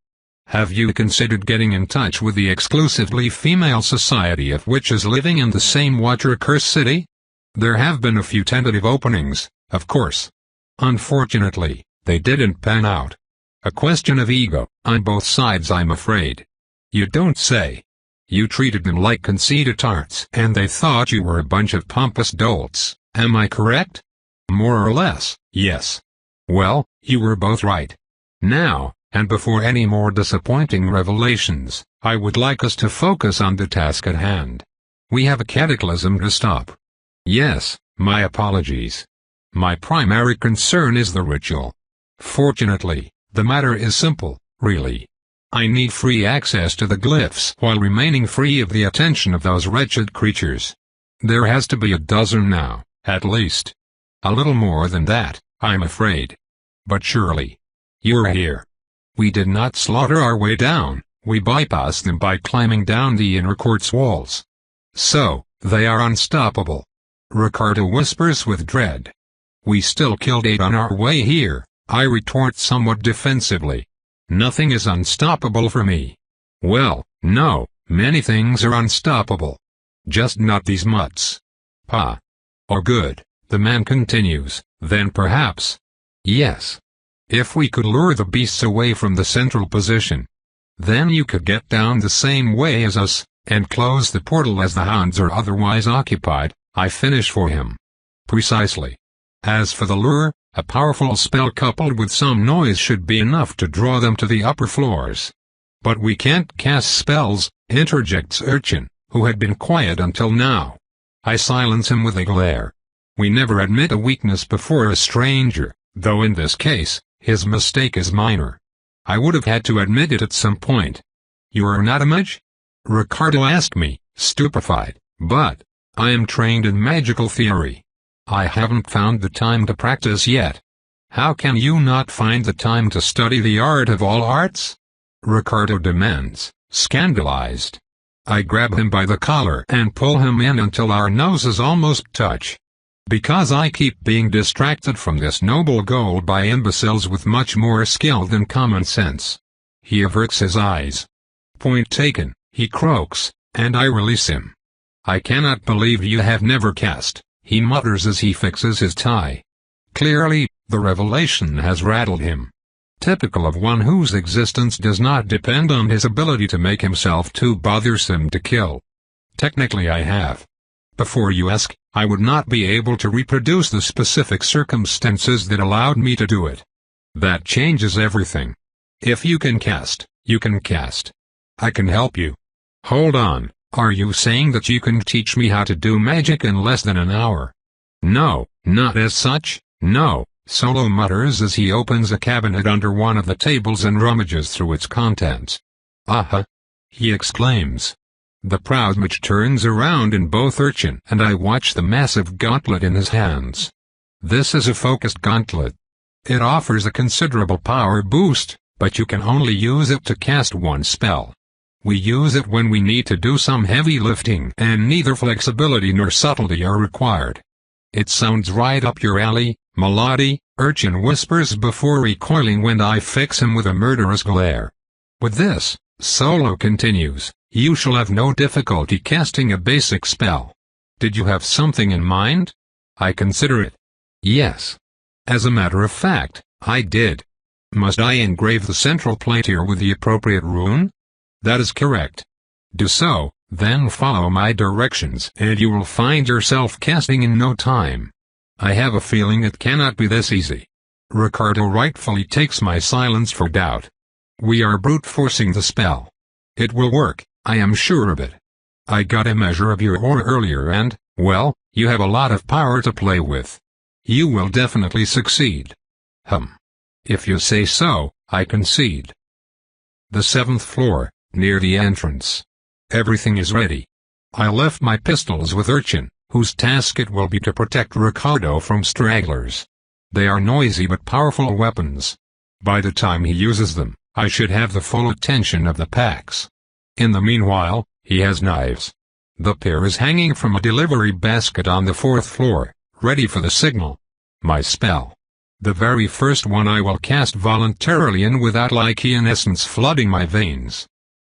Have you considered getting in touch with the exclusively female society of witches living in the same water-cursed city? There have been a few tentative openings, of course. Unfortunately, they didn't pan out. A question of ego, on both sides, I'm afraid. You don't say. You treated them like conceited tarts, and they thought you were a bunch of pompous dolts, am I correct? More or less, yes. Well, you were both right. Now, and before any more disappointing revelations, I would like us to focus on the task at hand. We have a cataclysm to stop. Yes, my apologies. My primary concern is the ritual. Fortunately, the matter is simple, really. I need free access to the glyphs while remaining free of the attention of those wretched creatures. There has to be a dozen now, at least. A little more than that, I'm afraid. But surely. You're here. We did not slaughter our way down, we bypassed them by climbing down the inner court's walls. So, they are unstoppable. Ricardo whispers with dread. We still killed 8 on our way here, I retort somewhat defensively. Nothing is unstoppable for me. Well, no, many things are unstoppable. Just not these mutts. Pa. Or good, the man continues, then perhaps. Yes. If we could lure the beasts away from the central position. Then you could get down the same way as us, and close the portal as the hounds are otherwise occupied, I finish for him. Precisely. As for the lure, a powerful spell coupled with some noise should be enough to draw them to the upper floors. But we can't cast spells, interjects Urchin, who had been quiet until now. I silence him with a glare. We never admit a weakness before a stranger, though in this case, his mistake is minor. I would have had to admit it at some point. You're not a mage? Ricardo asked me, stupefied, but I am trained in magical theory. I haven't found the time to practice yet. How can you not find the time to study the art of all arts? Ricardo demands, scandalized. I grab him by the collar and pull him in until our noses almost touch. Because I keep being distracted from this noble goal by imbeciles with much more skill than common sense. He averts his eyes. Point taken, he croaks, and I release him. I cannot believe you have never cast, he mutters as he fixes his tie. Clearly, the revelation has rattled him. Typical of one whose existence does not depend on his ability to make himself too bothersome to kill. Technically I have. Before you ask, I would not be able to reproduce the specific circumstances that allowed me to do it. That changes everything. If you can cast, you can cast. I can help you. Hold on, are you saying that you can teach me how to do magic in less than an hour? No, not as such, no, Solo mutters as he opens a cabinet under one of the tables and rummages through its contents. Aha! He exclaims. The proud mage turns around in both Urchin and I watch the massive gauntlet in his hands. This is a focused gauntlet. It offers a considerable power boost, but you can only use it to cast one spell. We use it when we need to do some heavy lifting and neither flexibility nor subtlety are required. It sounds right up your alley, Melody, Urchin whispers before recoiling when I fix him with a murderous glare. With this, Solo continues, you shall have no difficulty casting a basic spell. Did you have something in mind? I consider it. Yes. As a matter of fact, I did. Must I engrave the central plate here with the appropriate rune? That is correct. Do so, then follow my directions and you will find yourself casting in no time. I have a feeling it cannot be this easy. Ricardo rightfully takes my silence for doubt. We are brute forcing the spell. It will work, I am sure of it. I got a measure of your aura earlier and, well, you have a lot of power to play with. You will definitely succeed. If you say so, I concede. The 7th floor, near the entrance. Everything is ready. I left my pistols with Urchin, whose task it will be to protect Ricardo from stragglers. They are noisy but powerful weapons. By the time he uses them, I should have the full attention of the packs. In the meanwhile, he has knives. The pair is hanging from a delivery basket on the 4th floor, ready for the signal. My spell. The very first one I will cast voluntarily and without Lycian essence flooding my veins.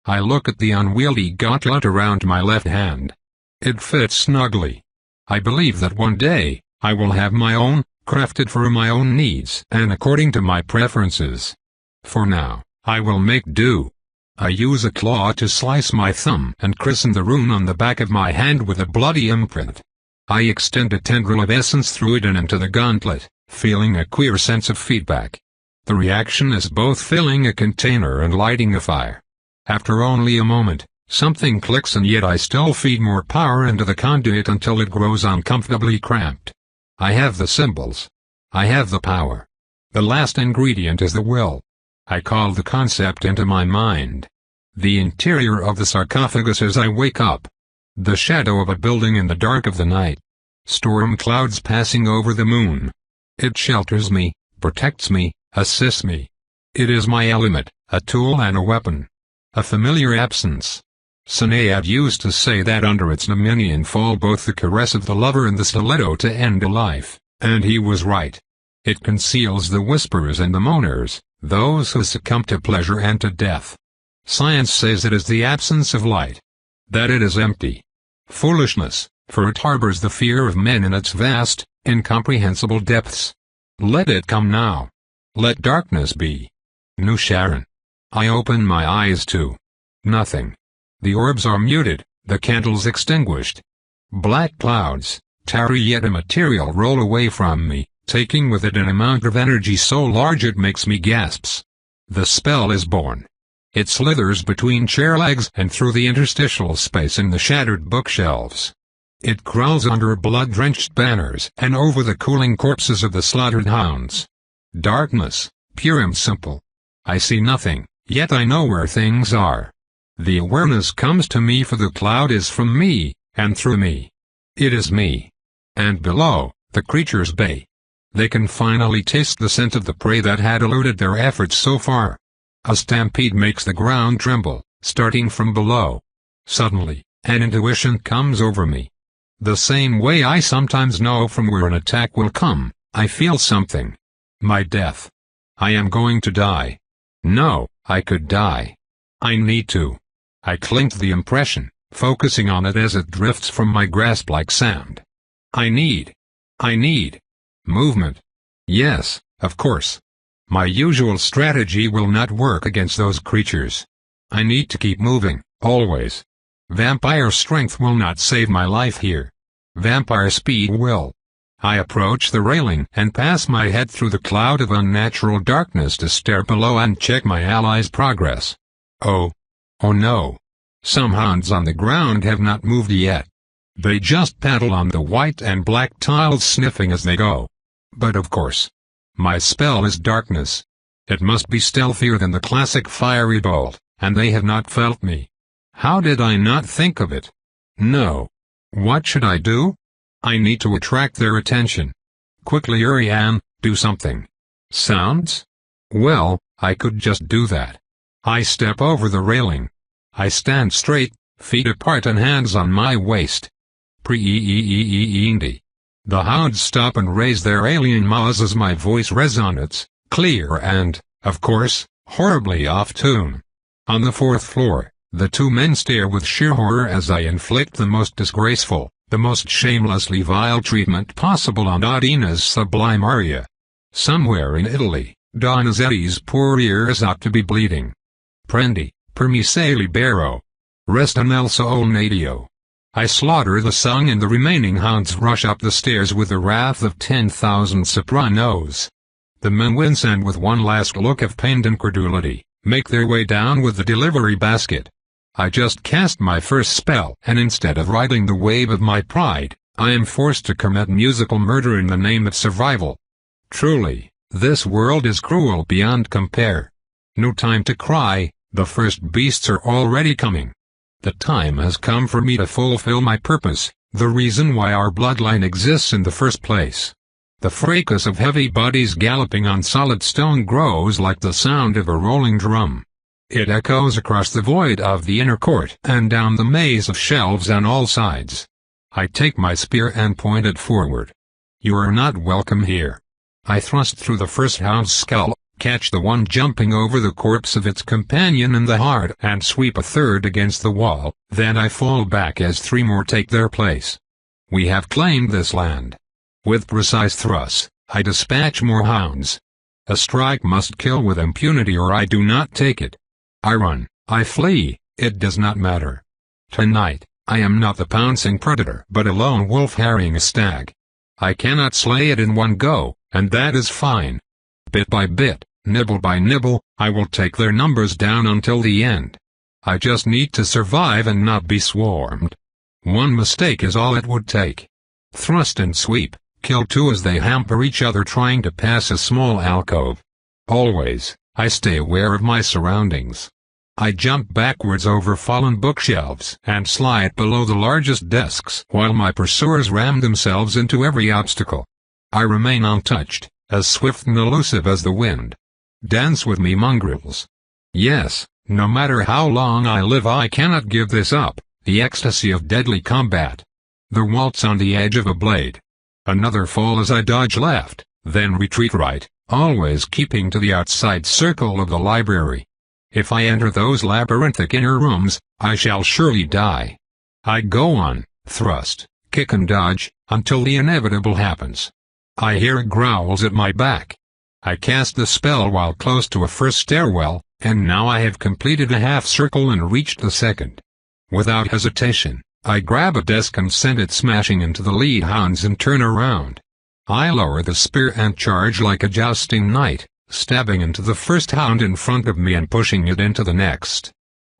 I look at the unwieldy gauntlet around my left hand. It fits snugly. I believe that one day, I will have my own, crafted for my own needs and according to my preferences. For now, I will make do. I use a claw to slice my thumb and christen the rune on the back of my hand with a bloody imprint. I extend a tendril of essence through it and into the gauntlet, feeling a queer sense of feedback. The reaction is both filling a container and lighting a fire. After only a moment, something clicks and yet I still feed more power into the conduit until it grows uncomfortably cramped. I have the symbols. I have the power. The last ingredient is the will. I call the concept into my mind. The interior of the sarcophagus as I wake up. The shadow of a building in the dark of the night. Storm clouds passing over the moon. It shelters me, protects me, assists me. It is my element, a tool and a weapon. A familiar absence. Sinead used to say that under its dominion fall both the caress of the lover and the stiletto to end a life, and he was right. It conceals the whisperers and the moaners, those who succumb to pleasure and to death. Science says it is the absence of light. That it is empty. Foolishness, for it harbors the fear of men in its vast, incomprehensible depths. Let it come now. Let darkness be. New Sharon. I open my eyes to nothing. The orbs are muted, the candles extinguished. Black clouds, tarry yet immaterial, roll away from me, taking with it an amount of energy so large it makes me gasps. The spell is born. It slithers between chair legs and through the interstitial space in the shattered bookshelves. It crawls under blood-drenched banners and over the cooling corpses of the slaughtered hounds. Darkness, pure and simple. I see nothing, yet I know where things are. The awareness comes to me for the cloud is from me, and through me. It is me. And below, the creatures bay. They can finally taste the scent of the prey that had eluded their efforts so far. A stampede makes the ground tremble, starting from below. Suddenly, an intuition comes over me. The same way I sometimes know from where an attack will come, I feel something. My death. I am going to die. No, I could die. I need to. I cling to the impression, focusing on it as it drifts from my grasp like sand. I need movement. Yes, of course. My usual strategy will not work against those creatures. I need to keep moving, always. Vampire strength will not save my life here. Vampire speed will. I approach the railing and pass my head through the cloud of unnatural darkness to stare below and check my allies' progress. Oh no. Some hounds on the ground have not moved yet. They just paddle on the white and black tiles sniffing as they go. But of course. My spell is darkness. It must be stealthier than the classic fiery bolt, and they have not felt me. How did I not think of it? No. What should I do? I need to attract their attention. Quickly, Urian, do something. Sounds? Well, I could just do that. I step over the railing. I stand straight, feet apart and hands on my waist. Pre-e-e-e-e-e-e-e. The hounds stop and raise their alien maws as my voice resonates, clear and, of course, horribly off-tune. On the fourth floor, the two men stare with sheer horror as I inflict the most disgraceful, the most shamelessly vile treatment possible on Adina's sublime aria. Somewhere in Italy, Donizetti's poor ears ought to be bleeding. Prendi, per mi sei libero. Resta nel sol nadio. I slaughter the song and the remaining hounds rush up the stairs with the wrath of 10,000 sopranos. The men wince and with one last look of pained incredulity, make their way down with the delivery basket. I just cast my first spell, and instead of riding the wave of my pride, I am forced to commit musical murder in the name of survival. Truly, this world is cruel beyond compare. No time to cry, the first beasts are already coming. The time has come for me to fulfill my purpose, the reason why our bloodline exists in the first place. The fracas of heavy bodies galloping on solid stone grows like the sound of a rolling drum. It echoes across the void of the inner court and down the maze of shelves on all sides. I take my spear and point it forward. You are not welcome here. I thrust through the first hound's skull, catch the one jumping over the corpse of its companion in the heart and sweep a third against the wall, then I fall back as three more take their place. We have claimed this land. With precise thrusts, I dispatch more hounds. A strike must kill with impunity or I do not take it. I run, I flee, it does not matter. Tonight, I am not the pouncing predator but a lone wolf harrying a stag. I cannot slay it in one go, and that is fine. Bit by bit, nibble by nibble, I will take their numbers down until the end. I just need to survive and not be swarmed. One mistake is all it would take. Thrust and sweep, kill two as they hamper each other trying to pass a small alcove. Always, I stay aware of my surroundings. I jump backwards over fallen bookshelves and slide below the largest desks while my pursuers ram themselves into every obstacle. I remain untouched, as swift and elusive as the wind. Dance with me, mongrels. Yes, no matter how long I live I cannot give this up, the ecstasy of deadly combat. The waltz on the edge of a blade. Another fall as I dodge left, then retreat right, always keeping to the outside circle of the library. If I enter those labyrinthic inner rooms, I shall surely die. I go on, thrust, kick and dodge, until the inevitable happens. I hear growls at my back. I cast the spell while close to a first stairwell, and now I have completed a half circle and reached the second. Without hesitation, I grab a desk and send it smashing into the lead hounds and turn around. I lower the spear and charge like a jousting knight, stabbing into the first hound in front of me and pushing it into the next.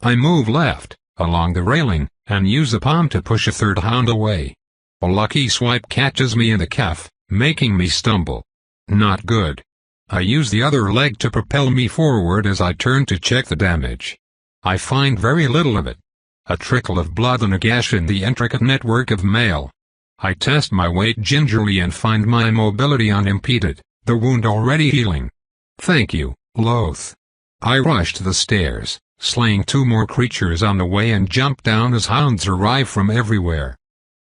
I move left, along the railing, and use the palm to push a third hound away. A lucky swipe catches me in the calf, making me stumble. Not good. I use the other leg to propel me forward as I turn to check the damage. I find very little of it. A trickle of blood and a gash in the intricate network of mail. I test my weight gingerly and find my mobility unimpeded, the wound already healing. Thank you, Loth. I rush to the stairs, slaying two more creatures on the way and jump down as hounds arrive from everywhere.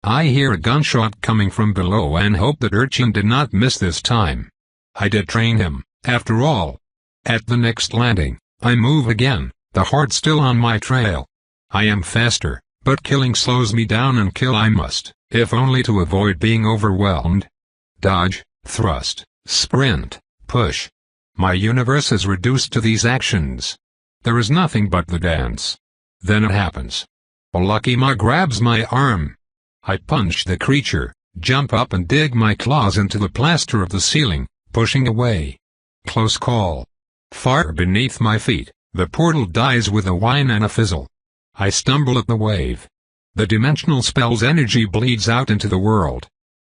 I hear a gunshot coming from below and hope that Urchin did not miss this time. I did train him, after all. At the next landing, I move again, the horde still on my trail. I am faster, but killing slows me down and kill I must, if only to avoid being overwhelmed. Dodge, thrust, sprint, push. My universe is reduced to these actions. There is nothing but the dance. Then it happens. A lucky ma grabs my arm. I punch the creature, jump up and dig my claws into the plaster of the ceiling, pushing away. Close call. Far beneath my feet, the portal dies with a whine and a fizzle. I stumble at the wave. The dimensional spell's energy bleeds out into the world.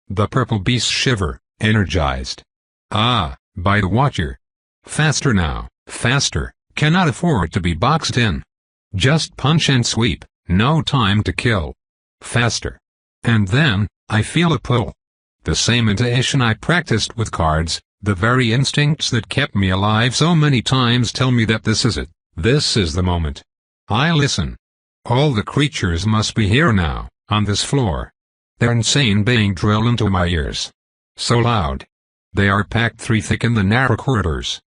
The purple beasts shiver, energized. Ah, by the Watcher. Faster now, faster, cannot afford to be boxed in. Just punch and sweep, no time to kill. Faster. And then, I feel a pull. The same intuition I practiced with cards, the very instincts that kept me alive so many times tell me that this is it, this is the moment. I listen. All the creatures must be here now, on this floor. Their insane baying drilled into my ears. So loud. They are packed 3 thick in the narrow corridors.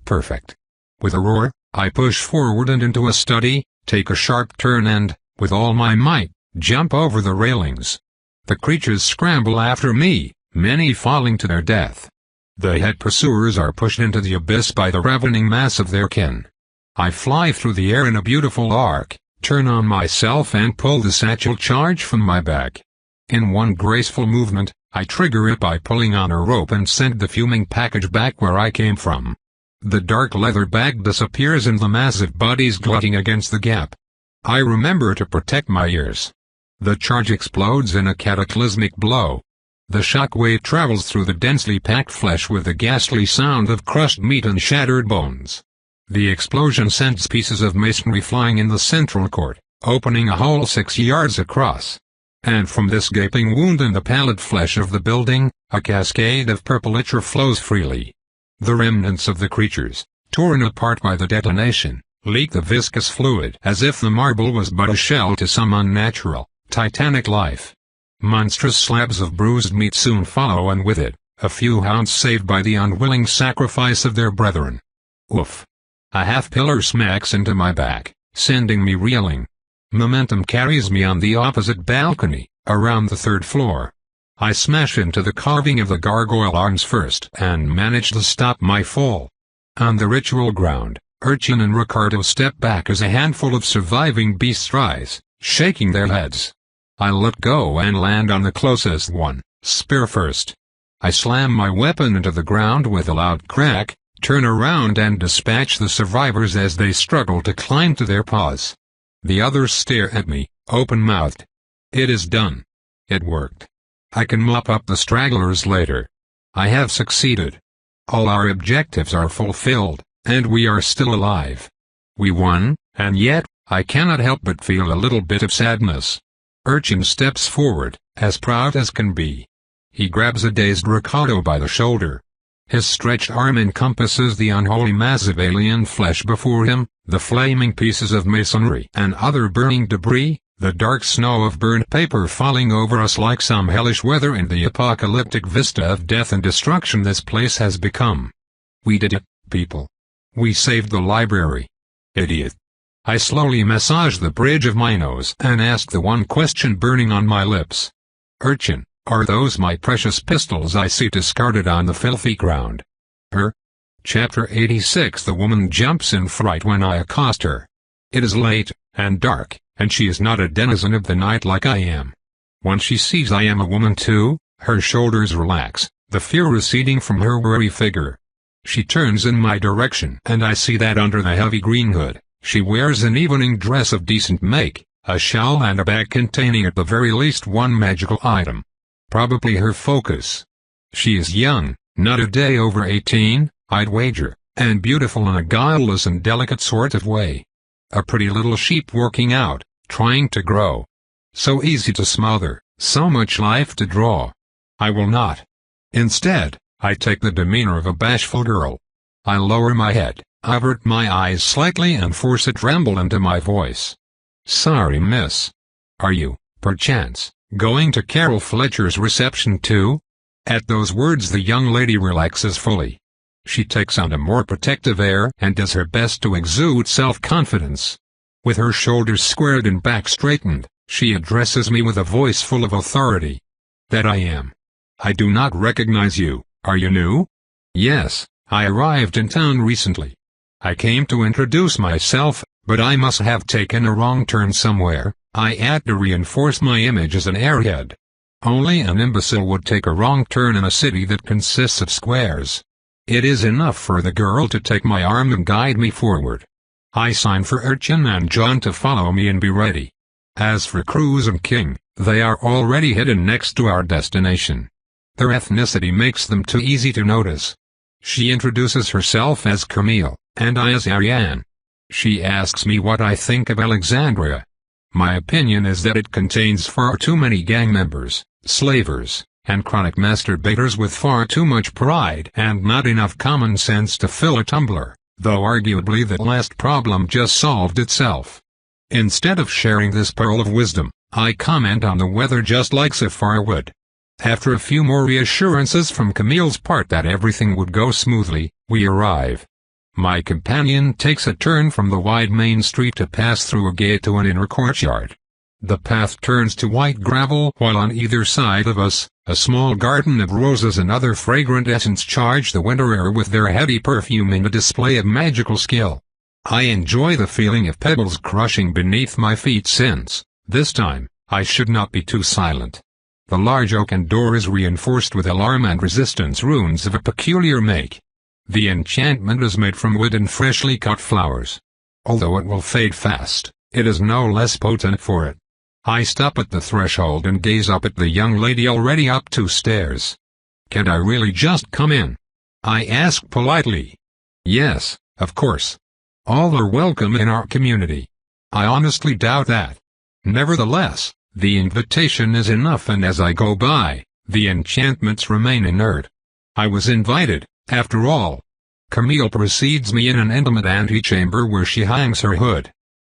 Perfect. With a roar, I push forward and into a study, take a sharp turn and, with all my might, jump over the railings. The creatures scramble after me, many falling to their death. The head pursuers are pushed into the abyss by the ravening mass of their kin. I fly through the air in a beautiful arc, turn on myself and pull the satchel charge from my back. In one graceful movement, I trigger it by pulling on a rope and send the fuming package back where I came from. The dark leather bag disappears and the massive bodies glutting against the gap. I remember to protect my ears. The charge explodes in a cataclysmic blow. The shockwave travels through the densely packed flesh with the ghastly sound of crushed meat and shattered bones. The explosion sends pieces of masonry flying in the central court, opening a hole 6 yards across. And from this gaping wound in the pallid flesh of the building, a cascade of purple ichor flows freely. The remnants of the creatures, torn apart by the detonation, leak the viscous fluid as if the marble was but a shell to some unnatural, titanic life. Monstrous slabs of bruised meat soon follow, and with it, a few hounds saved by the unwilling sacrifice of their brethren. Oof! A half-pillar smacks into my back, sending me reeling. Momentum carries me on the opposite balcony, around the 3rd floor. I smash into the carving of the gargoyle arms first and manage to stop my fall. On the ritual ground, Urchin and Ricardo step back as a handful of surviving beasts rise, shaking their heads. I let go and land on the closest one, spear first. I slam my weapon into the ground with a loud crack, turn around and dispatch the survivors as they struggle to climb to their paws. The others stare at me, open-mouthed. It is done. It worked. I can mop up the stragglers later. I have succeeded. All our objectives are fulfilled, and we are still alive. We won, and yet, I cannot help but feel a little bit of sadness. Urchin steps forward, as proud as can be. He grabs a dazed Ricardo by the shoulder. His stretched arm encompasses the unholy mass of alien flesh before him, the flaming pieces of masonry and other burning debris, the dark snow of burned paper falling over us like some hellish weather in the apocalyptic vista of death and destruction this place has become. We did it, people. We saved the library. Idiot. I slowly massage the bridge of my nose and ask the one question burning on my lips. Urchin, are those my precious pistols I see discarded on the filthy ground? Chapter 86. The woman jumps in fright when I accost her. It is late, and dark, and she is not a denizen of the night like I am. When she sees I am a woman too, her shoulders relax, the fear receding from her weary figure. She turns in my direction, and I see that under the heavy green hood, she wears an evening dress of decent make, a shawl and a bag containing at the very least one magical item. Probably her focus. She is young, not a day over 18, I'd wager, and beautiful in a guileless and delicate sort of way. A pretty little sheep working out, trying to grow. So easy to smother, so much life to draw. I will not. Instead, I take the demeanor of a bashful girl. I lower my head, avert my eyes slightly and force a tremble into my voice. Sorry, miss. Are you, perchance, going to Carol Fletcher's reception too? At those words the young lady relaxes fully. She takes on a more protective air and does her best to exude self-confidence. With her shoulders squared and back straightened, she addresses me with a voice full of authority. That I am. I do not recognize you. Are you new? Yes, I arrived in town recently. I came to introduce myself, but I must have taken a wrong turn somewhere. I add to reinforce my image as an airhead. Only an imbecile would take a wrong turn in a city that consists of squares. It is enough for the girl to take my arm and guide me forward. I sign for Urchin and John to follow me and be ready. As for Cruz and King, they are already hidden next to our destination. Their ethnicity makes them too easy to notice. She introduces herself as Camille, and I as Ariane. She asks me what I think of Alexandria. My opinion is that it contains far too many gang members, slavers, and chronic masturbators with far too much pride and not enough common sense to fill a tumbler, though arguably that last problem just solved itself. Instead of sharing this pearl of wisdom, I comment on the weather just like Sapphire would. After a few more reassurances from Camille's part that everything would go smoothly, we arrive. My companion takes a turn from the wide main street to pass through a gate to an inner courtyard. The path turns to white gravel while on either side of us, a small garden of roses and other fragrant essence charge the winter air with their heady perfume in a display of magical skill. I enjoy the feeling of pebbles crushing beneath my feet since, this time, I should not be too silent. The large oaken door is reinforced with alarm and resistance runes of a peculiar make. The enchantment is made from wood and freshly cut flowers. Although it will fade fast, it is no less potent for it. I stop at the threshold and gaze up at the young lady already up 2 stairs. "Can I really just come in?" I ask politely. "Yes, of course. All are welcome in our community." I honestly doubt that. Nevertheless, the invitation is enough, and as I go by, the enchantments remain inert. I was invited, after all. Camille precedes me in an intimate antechamber where she hangs her hood.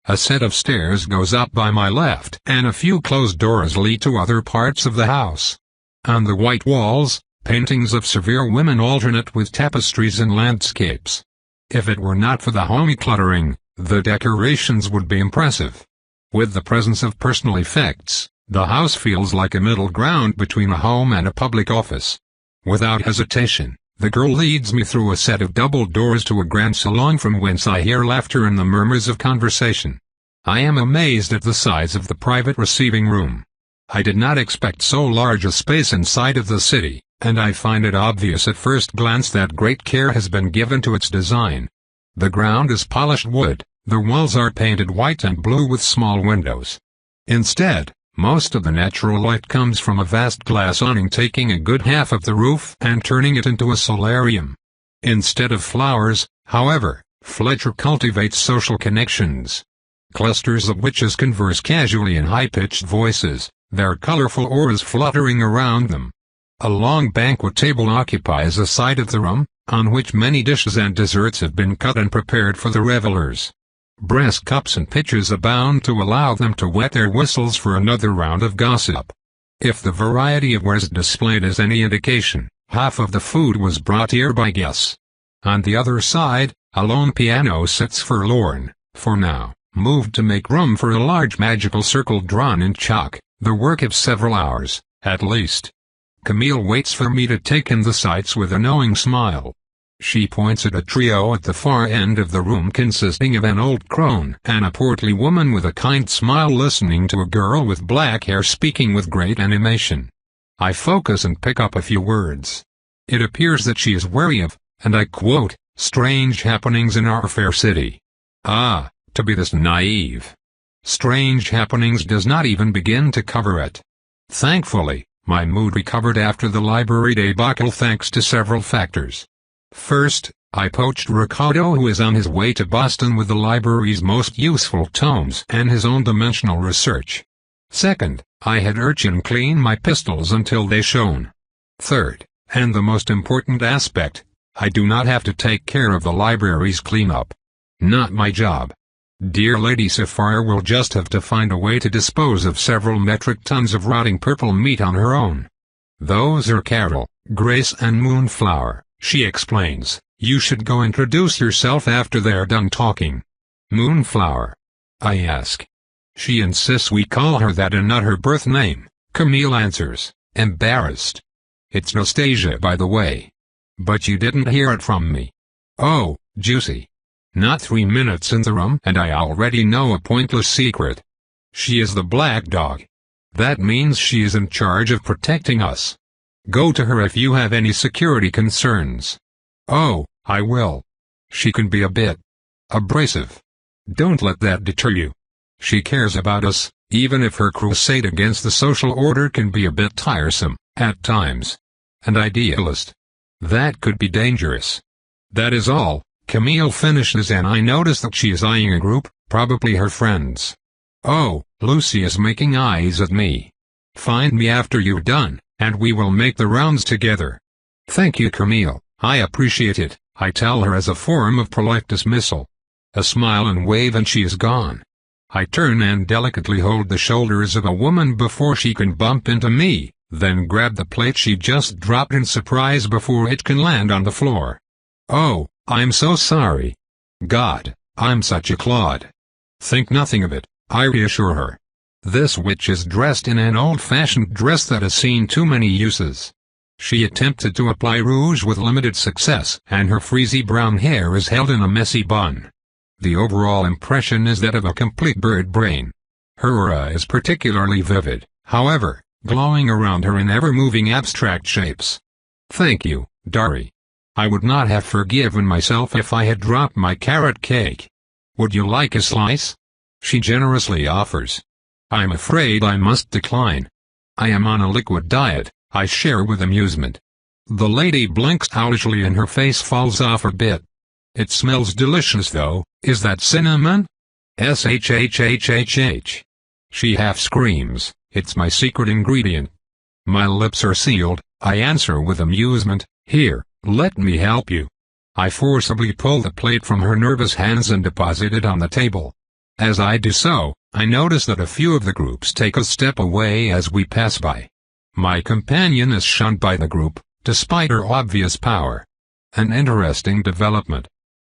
A set of stairs goes up by my left, and a few closed doors lead to other parts of the house. On the white walls, paintings of severe women alternate with tapestries and landscapes. If it were not for the homey cluttering, the decorations would be impressive. With the presence of personal effects, the house feels like a middle ground between a home and a public office. Without hesitation, the girl leads me through a set of double doors to a grand salon from whence I hear laughter and the murmurs of conversation. I am amazed at the size of the private receiving room. I did not expect so large a space inside of the city, and I find it obvious at first glance that great care has been given to its design. The ground is polished wood, the walls are painted white and blue with small windows. Instead, most of the natural light comes from a vast glass awning taking a good half of the roof and turning it into a solarium. Instead of flowers, however, Fletcher cultivates social connections. Clusters of witches converse casually in high-pitched voices, their colorful auras fluttering around them. A long banquet table occupies a side of the room, on which many dishes and desserts have been cut and prepared for the revelers. Brass cups and pitchers abound to allow them to wet their whistles for another round of gossip. If the variety of wares displayed is any indication, half of the food was brought here by guests. On the other side, a lone piano sits forlorn, for now, moved to make room for a large magical circle drawn in chalk, the work of several hours, at least. Camille waits for me to take in the sights with a knowing smile. She points at a trio at the far end of the room consisting of an old crone and a portly woman with a kind smile listening to a girl with black hair speaking with great animation. I focus and pick up a few words. It appears that she is wary of, and I quote, "strange happenings in our fair city." Ah, to be this naive. Strange happenings does not even begin to cover it. Thankfully, my mood recovered after the library debacle thanks to several factors. First, I poached Ricardo, who is on his way to Boston with the library's most useful tomes and his own dimensional research. Second, I had Urchin clean my pistols until they shone. Third, and the most important aspect, I do not have to take care of the library's cleanup. Not my job. Dear Lady Sapphire will just have to find a way to dispose of several metric tons of rotting purple meat on her own. Those are Carol, Grace and Moonflower, she explains. You should go introduce yourself after they're done talking. Moonflower? I ask. She insists we call her that and not her birth name, Camille answers, embarrassed. It's Nastasia, by the way. But you didn't hear it from me. Oh, juicy. Not 3 minutes in the room and I already know a pointless secret. She is the black dog. That means she is in charge of protecting us. Go to her if you have any security concerns. Oh, I will. She can be a bit abrasive. Don't let that deter you. She cares about us, even if her crusade against the social order can be a bit tiresome, at times. An idealist. That could be dangerous. That is all, Camille finishes, and I notice that she is eyeing a group, probably her friends. Oh, Lucy is making eyes at me. Find me after you're done, and we will make the rounds together. Thank you, Camille, I appreciate it, I tell her as a form of polite dismissal. A smile and wave and she is gone. I turn and delicately hold the shoulders of a woman before she can bump into me, then grab the plate she just dropped in surprise before it can land on the floor. "Oh, I'm so sorry. God, I'm such a clod." "Think nothing of it," I reassure her. This witch is dressed in an old-fashioned dress that has seen too many uses. She attempted to apply rouge with limited success, and her frizzy brown hair is held in a messy bun. The overall impression is that of a complete bird brain. Her aura is particularly vivid, however, glowing around her in ever-moving abstract shapes. "Thank you, Dari. I would not have forgiven myself if I had dropped my carrot cake. Would you like a slice?" she generously offers. I'm afraid I must decline. I am on a liquid diet, I share with amusement. The lady blinks owlishly and her face falls off a bit. "It smells delicious though, is that cinnamon?" "Shhhhh. She half screams, "It's my secret ingredient." My lips are sealed, I answer with amusement, "Here, let me help you." I forcibly pull the plate from her nervous hands and deposit it on the table. As I do so, I notice that a few of the groups take a step away as we pass by. My companion is shunned by the group, despite her obvious power. An interesting development.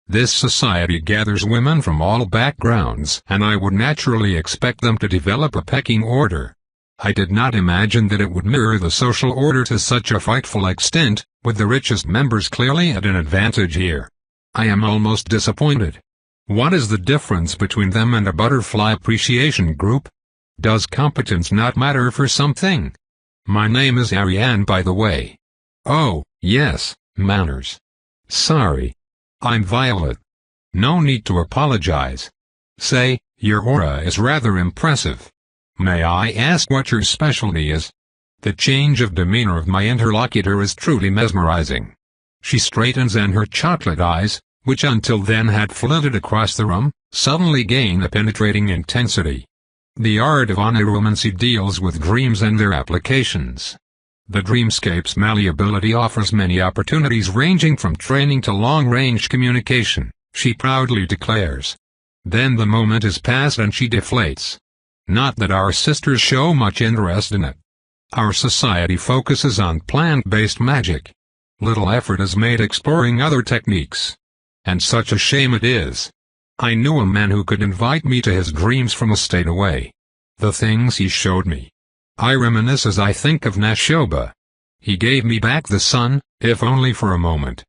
This society gathers women from all backgrounds, and I would naturally expect them to develop a pecking order. I did not imagine that it would mirror the social order to such a frightful extent, with the richest members clearly at an advantage here. I am almost disappointed. What is the difference between them and a butterfly appreciation group? Does competence not matter for something? My name is Ariane, by the way. Oh, yes, manners. Sorry. I'm Violet. No need to apologize. Say, your aura is rather impressive. May I ask what your specialty is? The change of demeanor of my interlocutor is truly mesmerizing. She straightens and her chocolate eyes, which until then had flitted across the room, suddenly gain a penetrating intensity. The art of oneiromancy deals with dreams and their applications. The dreamscape's malleability offers many opportunities ranging from training to long-range communication, she proudly declares. Then the moment is past and she deflates. Not that our sisters show much interest in it. Our society focuses on plant-based magic. Little effort is made exploring other techniques. And such a shame it is. I knew a man who could invite me to his dreams from a state away. The things he showed me. I reminisce as I think of Nashoba. He gave me back the sun, if only for a moment.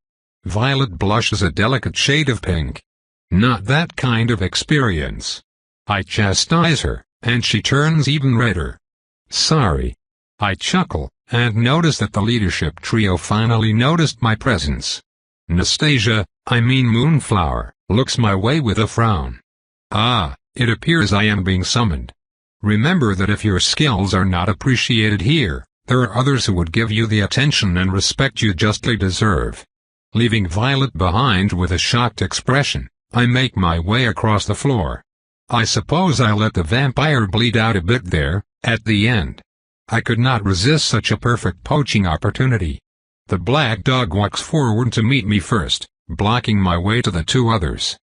Violet blushes a delicate shade of pink. Not that kind of experience. I chastise her, and she turns even redder. Sorry. I chuckle, and notice that the leadership trio finally noticed my presence. Nastasia, Moonflower, looks my way with a frown. Ah, it appears I am being summoned. Remember that if your skills are not appreciated here, there are others who would give you the attention and respect you justly deserve. Leaving Violet behind with a shocked expression, I make my way across the floor. I suppose I let the vampire bleed out a bit there, at the end. I could not resist such a perfect poaching opportunity. The black dog walks forward to meet me first, blocking my way to the two others.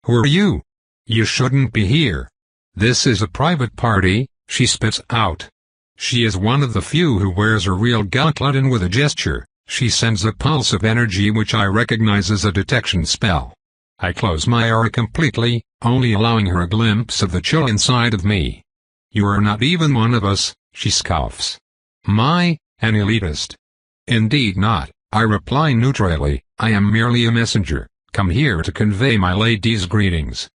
Who are you? You shouldn't be here. This is a private party, she spits out. She is one of the few who wears a real gauntlet, and with a gesture, she sends a pulse of energy which I recognize as a detection spell. I close my aura completely, only allowing her a glimpse of the chill inside of me. You are not even one of us, she scoffs. An elitist. Indeed not, I reply neutrally, I am merely a messenger, come here to convey my lady's greetings.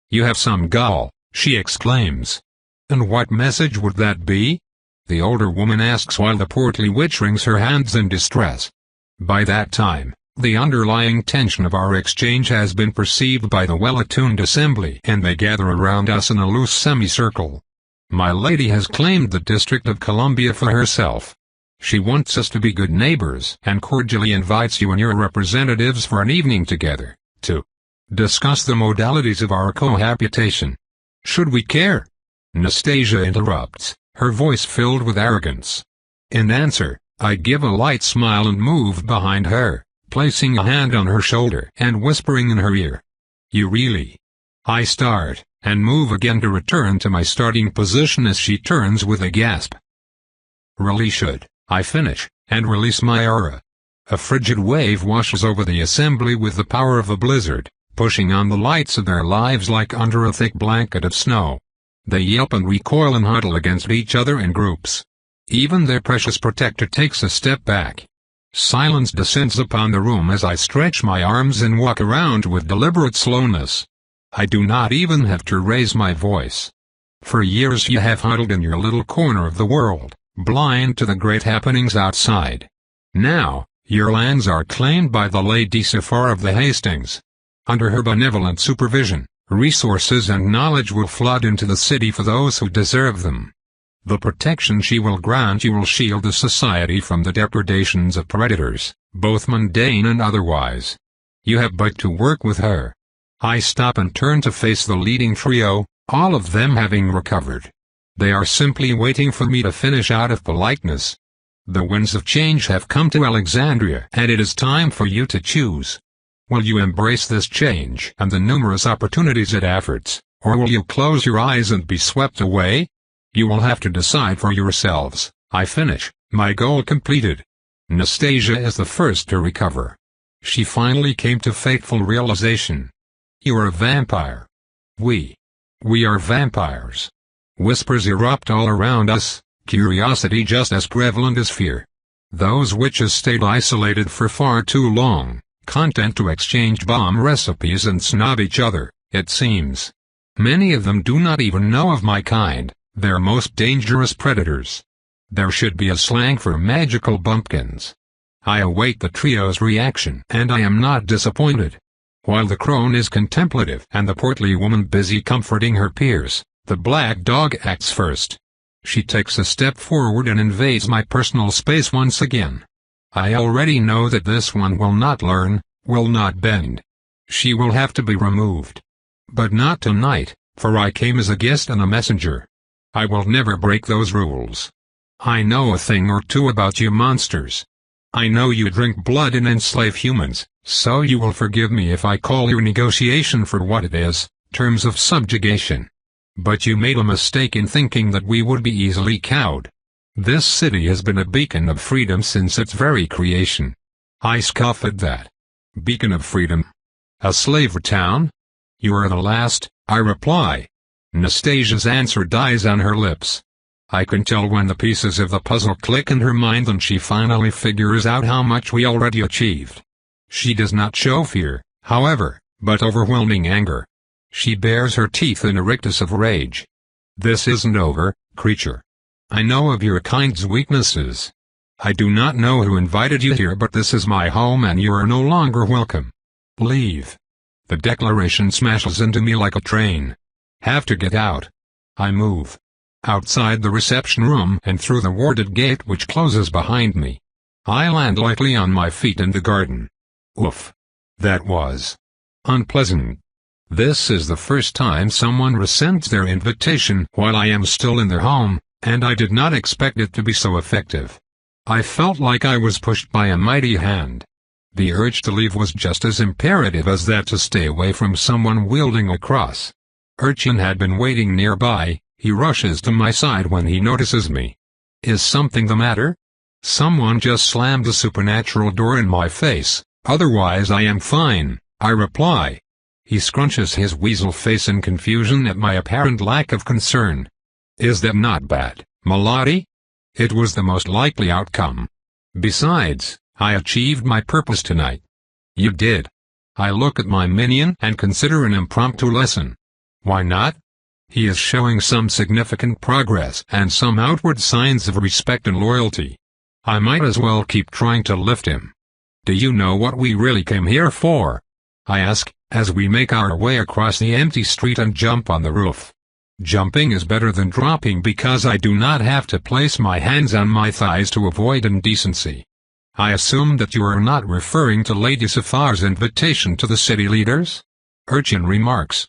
You have some gall, she exclaims. And what message would that be? The older woman asks while the portly witch wrings her hands in distress. By that time, the underlying tension of our exchange has been perceived by the well-attuned assembly, and they gather around us in a loose semicircle. My lady has claimed the District of Columbia for herself. She wants us to be good neighbors and cordially invites you and your representatives for an evening together, to discuss the modalities of our cohabitation. Should we care? Nastasia interrupts, her voice filled with arrogance. In answer, I give a light smile and move behind her, placing a hand on her shoulder and whispering in her ear. You really? I start, and move again to return to my starting position as she turns with a gasp. Really should, I finish, and release my aura. A frigid wave washes over the assembly with the power of a blizzard, pushing on the lights of their lives like under a thick blanket of snow. They yelp and recoil and huddle against each other in groups. Even their precious protector takes a step back. Silence descends upon the room as I stretch my arms and walk around with deliberate slowness. I do not even have to raise my voice. For years you have huddled in your little corner of the world, blind to the great happenings outside. Now, your lands are claimed by the Lady Safar of the Hastings. Under her benevolent supervision, resources and knowledge will flood into the city for those who deserve them. The protection she will grant you will shield the society from the depredations of predators, both mundane and otherwise. You have but to work with her. I stop and turn to face the leading trio, all of them having recovered. They are simply waiting for me to finish out of politeness. The winds of change have come to Alexandria, and it is time for you to choose. Will you embrace this change and the numerous opportunities it affords, or will you close your eyes and be swept away? You will have to decide for yourselves. I finish, my goal completed. Nastasia is the first to recover. She finally came to fateful realization. You are a vampire. We are vampires. Whispers erupt all around us, curiosity just as prevalent as fear. Those witches stayed isolated for far too long, content to exchange bomb recipes and snob each other, it seems. Many of them do not even know of my kind, their most dangerous predators. There should be a slang for magical bumpkins. I await the trio's reaction, and I am not disappointed. While the crone is contemplative and the portly woman busy comforting her peers, the black dog acts first. She takes a step forward and invades my personal space once again. I already know that this one will not learn, will not bend. She will have to be removed. But not tonight, for I came as a guest and a messenger. I will never break those rules. I know a thing or two about you monsters. I know you drink blood and enslave humans, so you will forgive me if I call your negotiation for what it is, terms of subjugation. But you made a mistake in thinking that we would be easily cowed. This city has been a beacon of freedom since its very creation. I scoff at that. Beacon of freedom? A slave town? You are the last, I reply. Nastasia's answer dies on her lips. I can tell when the pieces of the puzzle click in her mind and she finally figures out how much we already achieved. She does not show fear, however, but overwhelming anger. She bares her teeth in a rictus of rage. This isn't over, creature. I know of your kind's weaknesses. I do not know who invited you here, but this is my home and you are no longer welcome. Leave. The declaration smashes into me like a train. Have to get out. I move. Outside the reception room and through the warded gate which closes behind me. I land lightly on my feet in the garden. Oof. That was unpleasant. This is the first time someone resents their invitation while I am still in their home, and I did not expect it to be so effective. I felt like I was pushed by a mighty hand. The urge to leave was just as imperative as that to stay away from someone wielding a cross. Urchin had been waiting nearby. He rushes to my side when he notices me. Is something the matter? Someone just slammed the supernatural door in my face. Otherwise I am fine, I reply. He scrunches his weasel face in confusion at my apparent lack of concern. Is that not bad, Malati? It was the most likely outcome. Besides, I achieved my purpose tonight. You did. I look at my minion and consider an impromptu lesson. Why not? He is showing some significant progress and some outward signs of respect and loyalty. I might as well keep trying to lift him. Do you know what we really came here for? I ask, as we make our way across the empty street and jump on the roof. Jumping is better than dropping because I do not have to place my hands on my thighs to avoid indecency. I assume that you are not referring to Lady Safar's invitation to the city leaders? Urchin remarks.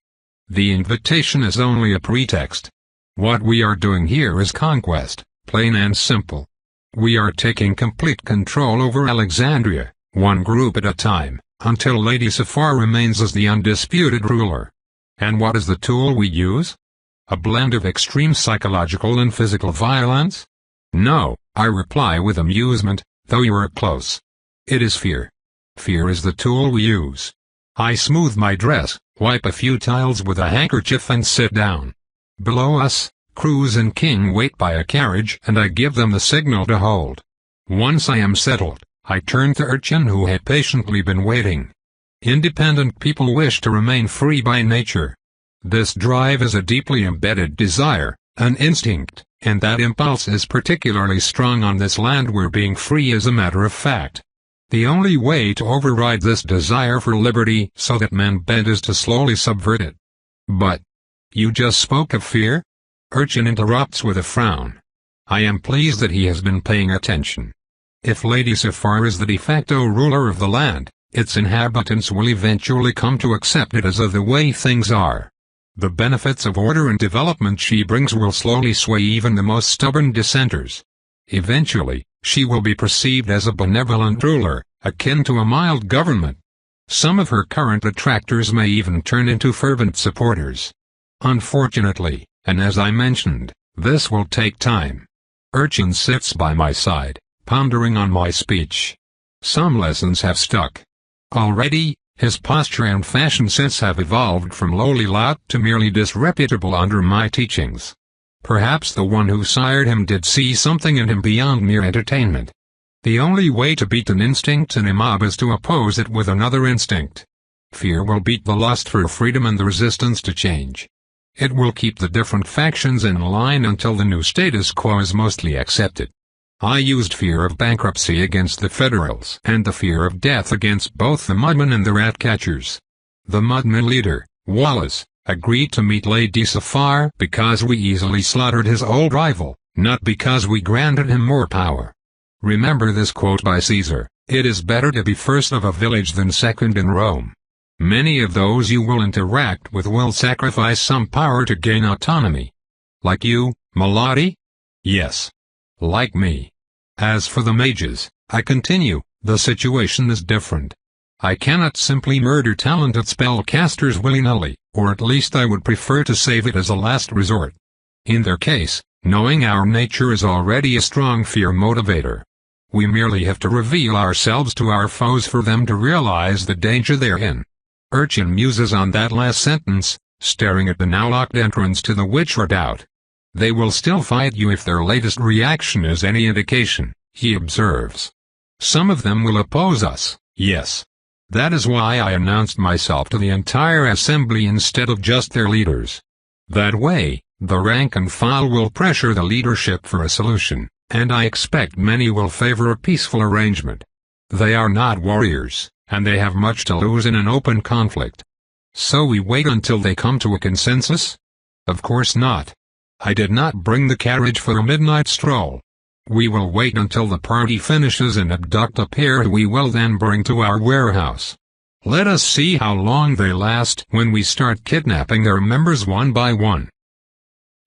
The invitation is only a pretext. What we are doing here is conquest, plain and simple. We are taking complete control over Alexandria, one group at a time, until Lady Safar remains as the undisputed ruler. And what is the tool we use? A blend of extreme psychological and physical violence? No, I reply with amusement, though you are close. It is fear. Fear is the tool we use. I smooth my dress, wipe a few tiles with a handkerchief and sit down. Below us, Cruz and King wait by a carriage and I give them the signal to hold. Once I am settled, I turn to Urchin who had patiently been waiting. Independent people wish to remain free by nature. This drive is a deeply embedded desire, an instinct, and that impulse is particularly strong on this land where being free is a matter of fact. The only way to override this desire for liberty so that men bend is to slowly subvert it. But, you just spoke of fear? Urchin interrupts with a frown. I am pleased that he has been paying attention. If Lady Safar is the de facto ruler of the land, its inhabitants will eventually come to accept it as the way things are. The benefits of order and development she brings will slowly sway even the most stubborn dissenters. Eventually, she will be perceived as a benevolent ruler, akin to a mild government. Some of her current detractors may even turn into fervent supporters. Unfortunately, and as I mentioned, this will take time. Urchin sits by my side, pondering on my speech. Some lessons have stuck. Already, his posture and fashion sense have evolved from lowly lout to merely disreputable under my teachings. Perhaps the one who sired him did see something in him beyond mere entertainment. The only way to beat an instinct in a mob is to oppose it with another instinct. Fear will beat the lust for freedom and the resistance to change. It will keep the different factions in line until the new status quo is mostly accepted. I used fear of bankruptcy against the Federals and the fear of death against both the Mudmen and the Rat-catchers. The Mudmen leader, Wallace, agreed to meet Lady Safar because we easily slaughtered his old rival, not because we granted him more power. Remember this quote by Caesar, "It is better to be first of a village than second in Rome." Many of those you will interact with will sacrifice some power to gain autonomy. Like you, Melody? Yes. Like me. As for the mages, I continue, the situation is different. I cannot simply murder talented spellcasters willy-nilly, or at least I would prefer to save it as a last resort. In their case, knowing our nature is already a strong fear motivator. We merely have to reveal ourselves to our foes for them to realize the danger they're in. Urchin muses on that last sentence, staring at the now locked entrance to the Witch Redoubt. They will still fight you if their latest reaction is any indication, he observes. Some of them will oppose us, yes. That is why I announced myself to the entire assembly instead of just their leaders. That way, the rank and file will pressure the leadership for a solution, and I expect many will favor a peaceful arrangement. They are not warriors, and they have much to lose in an open conflict. So we wait until they come to a consensus? Of course not. I did not bring the carriage for a midnight stroll. We will wait until the party finishes and abduct a pair who we will then bring to our warehouse. Let us see how long they last when we start kidnapping their members one by one.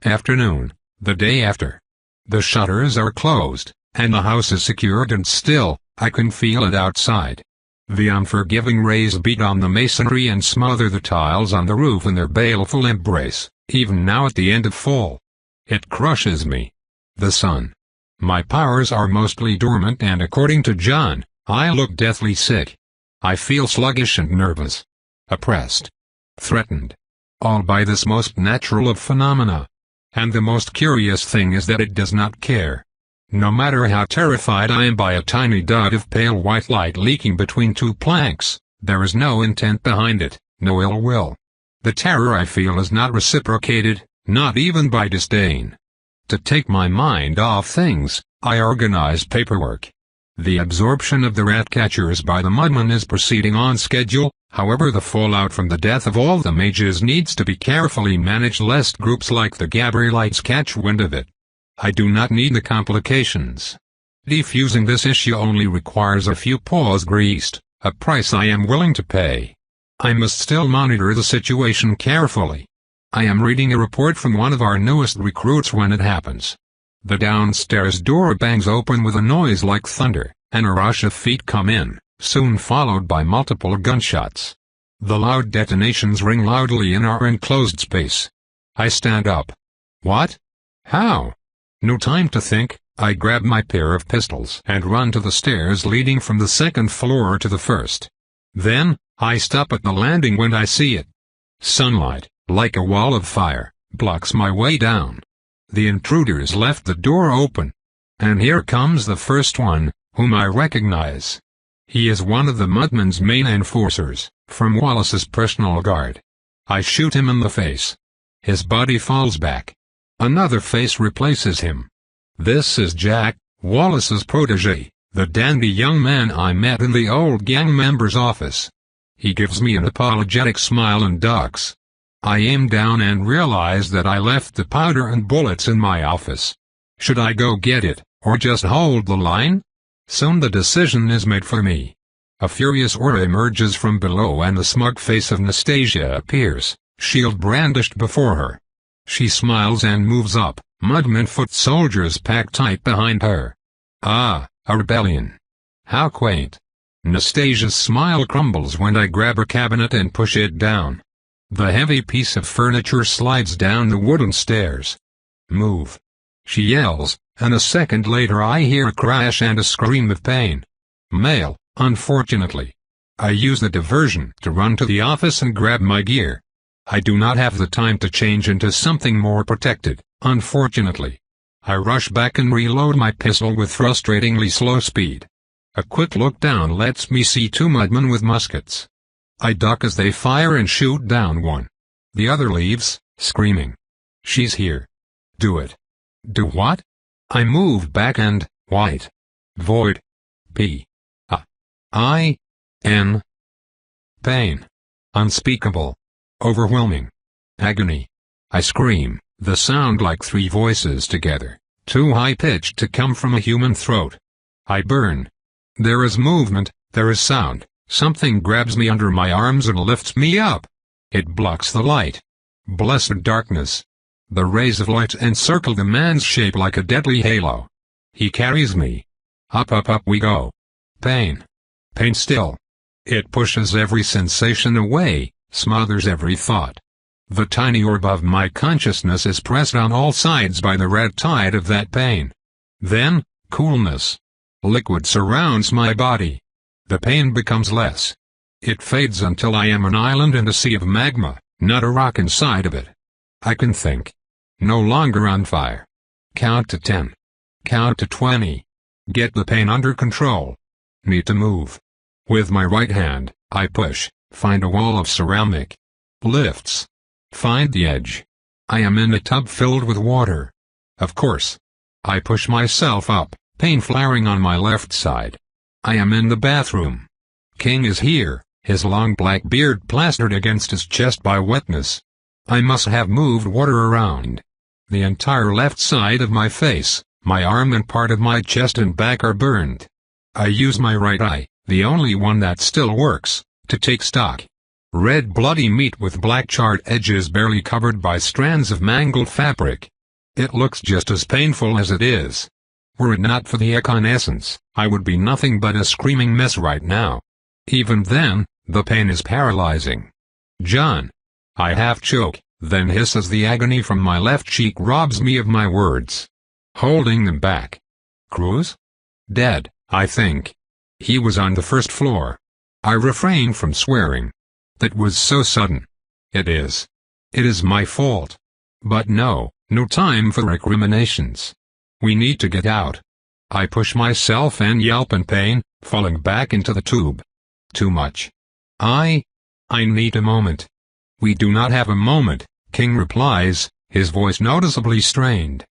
Afternoon, the day after. The shutters are closed, and the house is secured and still. I can feel it outside. The unforgiving rays beat on the masonry and smother the tiles on the roof in their baleful embrace, even now at the end of fall. It crushes me. The sun. My powers are mostly dormant and according to John, I look deathly sick. I feel sluggish and nervous. Oppressed. Threatened. All by this most natural of phenomena. And the most curious thing is that it does not care. No matter how terrified I am by a tiny dot of pale white light leaking between two planks, there is no intent behind it, no ill will. The terror I feel is not reciprocated, not even by disdain. To take my mind off things, I organize paperwork. The absorption of the rat-catchers by the Mudmen is proceeding on schedule, however the fallout from the death of all the mages needs to be carefully managed lest groups like the Gabrielites catch wind of it. I do not need the complications. Defusing this issue only requires a few paws greased, a price I am willing to pay. I must still monitor the situation carefully. I am reading a report from one of our newest recruits when it happens. The downstairs door bangs open with a noise like thunder, and a rush of feet come in, soon followed by multiple gunshots. The loud detonations ring loudly in our enclosed space. I stand up. What? How? No time to think. I grab my pair of pistols and run to the stairs leading from the second floor to the first. Then, I stop at the landing when I see it. Sunlight, like a wall of fire, blocks my way down. The intruders left the door open. And here comes the first one, whom I recognize. He is one of the Mudman's main enforcers, from Wallace's personal guard. I shoot him in the face. His body falls back. Another face replaces him. This is Jack, Wallace's protege, the dandy young man I met in the old gang member's office. He gives me an apologetic smile and ducks. I aim down and realize that I left the powder and bullets in my office. Should I go get it, or just hold the line? Soon the decision is made for me. A furious aura emerges from below and the smug face of Nastasia appears, shield brandished before her. She smiles and moves up, Mudman foot soldiers pack tight behind her. Ah, a rebellion. How quaint. Nastasia's smile crumbles when I grab her cabinet and push it down. The heavy piece of furniture slides down the wooden stairs. Move. She yells, and a second later I hear a crash and a scream of pain. Male, unfortunately. I use the diversion to run to the office and grab my gear. I do not have the time to change into something more protected, unfortunately. I rush back and reload my pistol with frustratingly slow speed. A quick look down lets me see two Mudmen with muskets. I duck as they fire and shoot down one. The other leaves, screaming. She's here. Do it. Do what? I move back and, white. Void. P-I-N. Pain. Unspeakable. Overwhelming. Agony. I scream, the sound like three voices together, too high-pitched to come from a human throat. I burn. There is movement, there is sound, something grabs me under my arms and lifts me up. It blocks the light. Blessed darkness. The rays of light encircle the man's shape like a deadly halo. He carries me. Up we go. Pain. Pain still. It pushes every sensation away, smothers every thought. The tiny orb of my consciousness is pressed on all sides by the red tide of that pain. Then, coolness. Liquid surrounds my body. The pain becomes less. It fades until I am an island in a sea of magma, not a rock inside of it. I can think. No longer on fire. Count to 10. Count to 20. Get the pain under control. Need to move. With my right hand, I push, find a wall of ceramic. Lifts. Find the edge. I am in a tub filled with water. Of course. I push myself up, pain flaring on my left side. I am in the bathroom. King is here, his long black beard plastered against his chest by wetness. I must have moved water around. The entire left side of my face, my arm and part of my chest and back are burned. I use my right eye, the only one that still works, to take stock. Red bloody meat with black charred edges barely covered by strands of mangled fabric. It looks just as painful as it is. Were it not for the evanescence, I would be nothing but a screaming mess right now. Even then, the pain is paralyzing. John. I half choke, then hiss as the agony from my left cheek robs me of my words. Holding them back. Cruz? Dead, I think. He was on the first floor. I refrain from swearing. That was so sudden. It is. It is my fault. But no time for recriminations. We need to get out. I push myself and yelp in pain, falling back into the tube. Too much. I need a moment. We do not have a moment, King replies, his voice noticeably strained.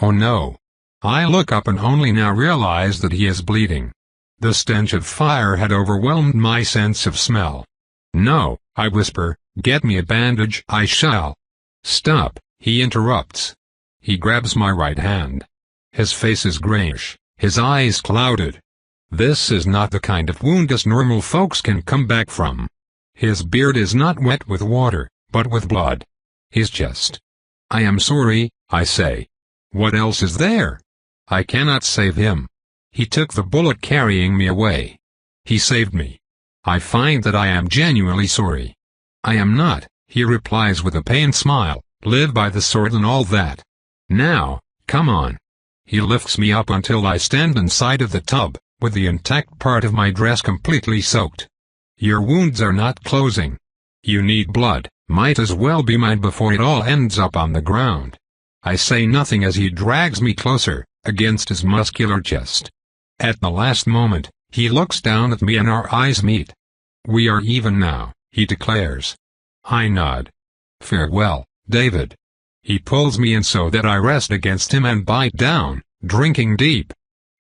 Oh no. I look up and only now realize that he is bleeding. The stench of fire had overwhelmed my sense of smell. No, I whisper, get me a bandage. I shall. Stop, he interrupts. He grabs my right hand. His face is grayish, his eyes clouded. This is not the kind of wound us normal folks can come back from. His beard is not wet with water, but with blood. His chest. I am sorry, I say. What else is there? I cannot save him. He took the bullet carrying me away. He saved me. I find that I am genuinely sorry. I am not, he replies with a pained smile, live by the sword and all that. Now, come on. He lifts me up until I stand inside of the tub, with the intact part of my dress completely soaked. Your wounds are not closing. You need blood, might as well be mine before it all ends up on the ground. I say nothing as he drags me closer, against his muscular chest. At the last moment, he looks down at me and our eyes meet. We are even now, he declares. I nod. Farewell, David. He pulls me in so that I rest against him and bite down, drinking deep.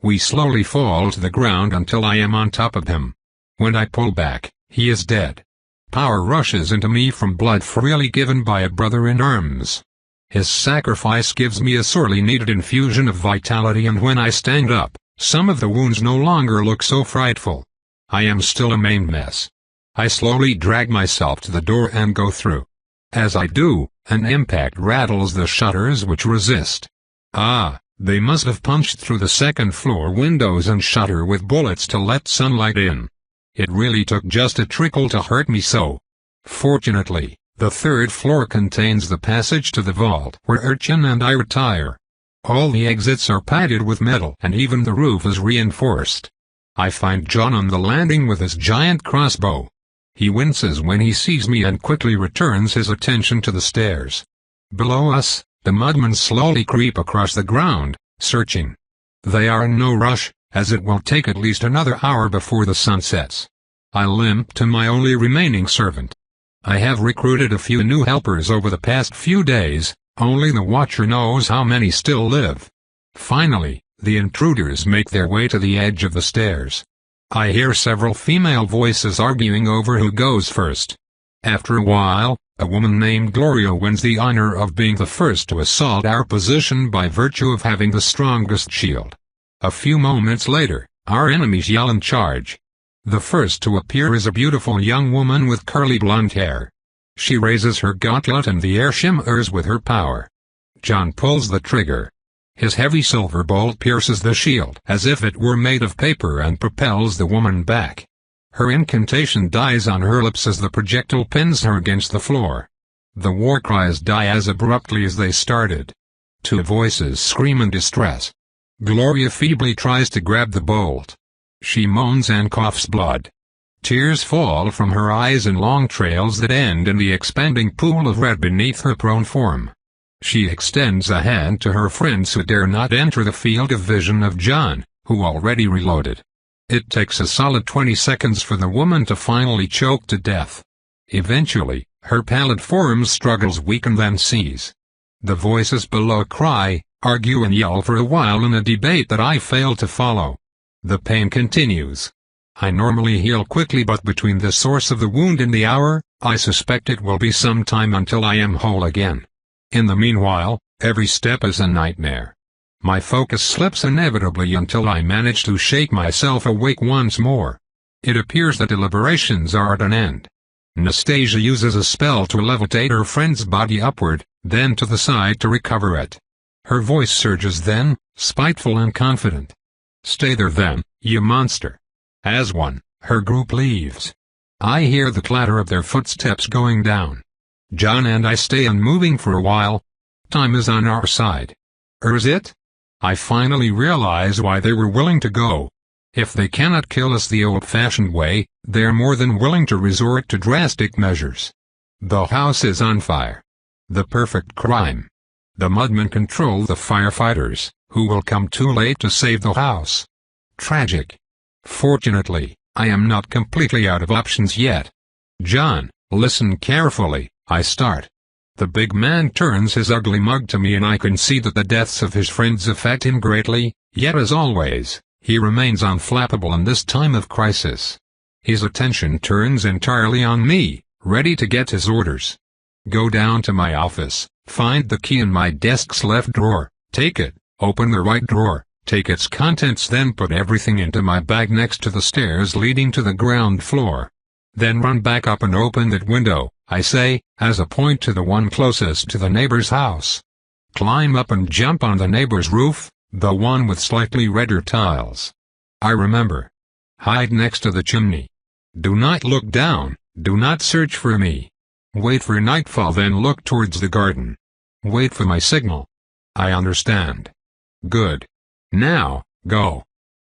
We slowly fall to the ground until I am on top of him. When I pull back, he is dead. Power rushes into me from blood freely given by a brother in arms. His sacrifice gives me a sorely needed infusion of vitality, and when I stand up, some of the wounds no longer look so frightful. I am still a maimed mess. I slowly drag myself to the door and go through. As I do, an impact rattles the shutters which resist. Ah, they must have punched through the second-floor windows and shutter with bullets to let sunlight in. It really took just a trickle to hurt me so. Fortunately, the third floor contains the passage to the vault where Urchin and I retire. All the exits are padded with metal and even the roof is reinforced. I find John on the landing with his giant crossbow. He winces when he sees me and quickly returns his attention to the stairs. Below us, the mudmen slowly creep across the ground, searching. They are in no rush, as it will take at least another hour before the sun sets. I limp to my only remaining servant. I have recruited a few new helpers over the past few days, only the watcher knows how many still live. Finally, the intruders make their way to the edge of the stairs. I hear several female voices arguing over who goes first. After a while, a woman named Gloria wins the honor of being the first to assault our position by virtue of having the strongest shield. A few moments later, our enemies yell and charge. The first to appear is a beautiful young woman with curly blonde hair. She raises her gauntlet and the air shimmers with her power. John pulls the trigger. His heavy silver bolt pierces the shield as if it were made of paper and propels the woman back. Her incantation dies on her lips as the projectile pins her against the floor. The war cries die as abruptly as they started. Two voices scream in distress. Gloria feebly tries to grab the bolt. She moans and coughs blood. Tears fall from her eyes in long trails that end in the expanding pool of red beneath her prone form. She extends a hand to her friends who dare not enter the field of vision of John, who already reloaded. It takes a solid 20 seconds for the woman to finally choke to death. Eventually, her pallid form struggles weaken then cease. The voices below cry, argue and yell for a while in a debate that I fail to follow. The pain continues. I normally heal quickly, but between the source of the wound and the hour, I suspect it will be some time until I am whole again. In the meanwhile, every step is a nightmare. My focus slips inevitably until I manage to shake myself awake once more. It appears that deliberations are at an end. Nastasia uses a spell to levitate her friend's body upward, then to the side to recover it. Her voice surges then, spiteful and confident. Stay there then, you monster. As one, her group leaves. I hear the clatter of their footsteps going down. John and I stay unmoving for a while. Time is on our side. Or is it? I finally realize why they were willing to go. If they cannot kill us the old-fashioned way, they are more than willing to resort to drastic measures. The house is on fire. The perfect crime. The mudmen control the firefighters, who will come too late to save the house. Tragic. Fortunately, I am not completely out of options yet. John, listen carefully, I start. The big man turns his ugly mug to me and I can see that the deaths of his friends affect him greatly, yet as always, he remains unflappable in this time of crisis. His attention turns entirely on me, ready to get his orders. Go down to my office, find the key in my desk's left drawer, take it, open the right drawer, take its contents, then put everything into my bag next to the stairs leading to the ground floor. Then run back up and open that window, I say, as a point to the one closest to the neighbor's house. Climb up and jump on the neighbor's roof, the one with slightly redder tiles. I remember. Hide next to the chimney. Do not look down, do not search for me. Wait for nightfall, then look towards the garden. Wait for my signal. I understand. Good. Now, go.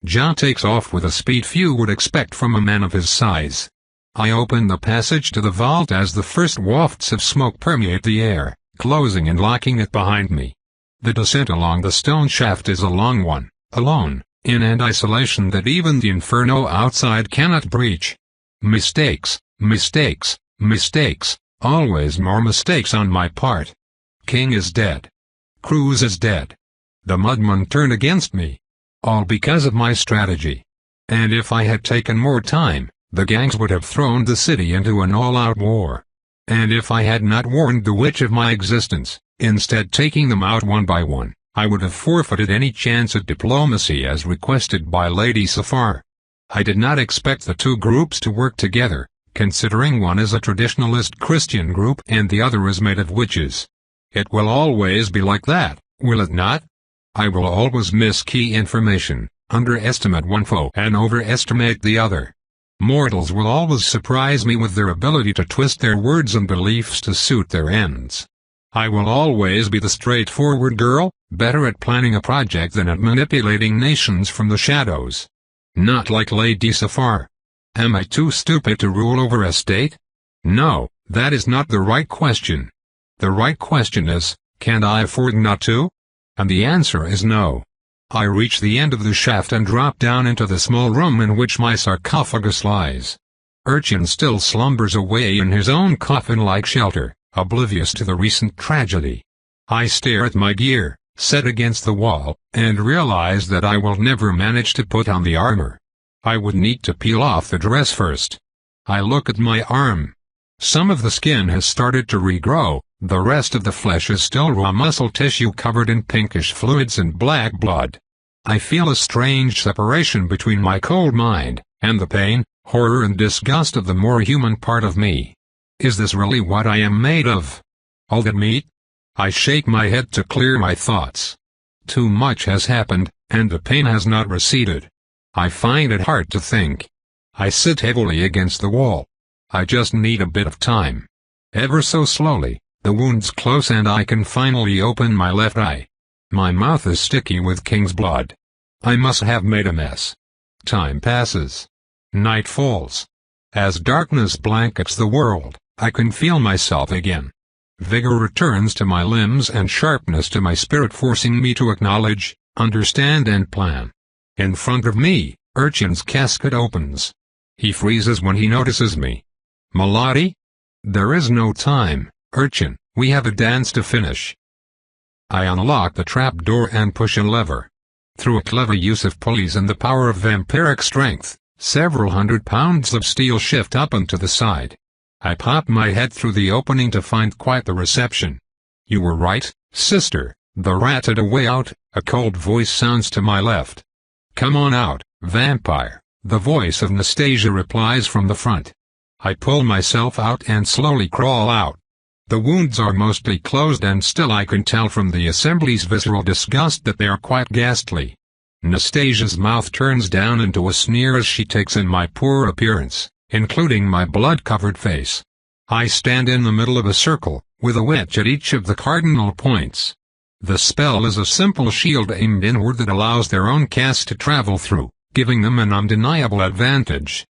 John takes off with a speed few would expect from a man of his size. I open the passage to the vault as the first wafts of smoke permeate the air, closing and locking it behind me. The descent along the stone shaft is a long one, alone, in an isolation that even the inferno outside cannot breach. Mistakes, mistakes, mistakes, always more mistakes on my part. King is dead. Cruz is dead. The mudmen turned against me. All because of my strategy. And if I had taken more time, the gangs would have thrown the city into an all-out war. And if I had not warned the witch of my existence, instead taking them out one by one, I would have forfeited any chance at diplomacy as requested by Lady Safar. I did not expect the two groups to work together, considering one is a traditionalist Christian group and the other is made of witches. It will always be like that, will it not? I will always miss key information, underestimate one foe and overestimate the other. Mortals will always surprise me with their ability to twist their words and beliefs to suit their ends. I will always be the straightforward girl, better at planning a project than at manipulating nations from the shadows. Not like Lady Safar. Am I too stupid to rule over a state? No, that is not the right question. The right question is, can I afford not to? And the answer is no. I reach the end of the shaft and drop down into the small room in which my sarcophagus lies. Urchin still slumbers away in his own coffin-like shelter, oblivious to the recent tragedy. I stare at my gear, set against the wall, and realize that I will never manage to put on the armor. I would need to peel off the dress first. I look at my arm. Some of the skin has started to regrow, the rest of the flesh is still raw muscle tissue covered in pinkish fluids and black blood. I feel a strange separation between my cold mind, and the pain, horror and disgust of the more human part of me. Is this really what I am made of? All that meat? I shake my head to clear my thoughts. Too much has happened, and the pain has not receded. I find it hard to think. I sit heavily against the wall. I just need a bit of time. Ever so slowly, the wounds close and I can finally open my left eye. My mouth is sticky with king's blood. I must have made a mess. Time passes. Night falls. As darkness blankets the world, I can feel myself again. Vigor returns to my limbs and sharpness to my spirit, forcing me to acknowledge, understand and plan. In front of me, Urchin's casket opens. He freezes when he notices me. Melody? There is no time, Urchin, we have a dance to finish. I unlock the trapdoor and push a lever. Through a clever use of pulleys and the power of vampiric strength, several 100 pounds of steel shift up and to the side. I pop my head through the opening to find quite the reception. You were right, sister, the rat had a way out, a cold voice sounds to my left. Come on out, vampire, the voice of Nastasia replies from the front. I pull myself out and slowly crawl out. The wounds are mostly closed and still I can tell from the assembly's visceral disgust that they are quite ghastly. Nastasia's mouth turns down into a sneer as she takes in my poor appearance, including my blood-covered face. I stand in the middle of a circle, with a witch at each of the cardinal points. The spell is a simple shield aimed inward that allows their own cast to travel through, giving them an undeniable advantage.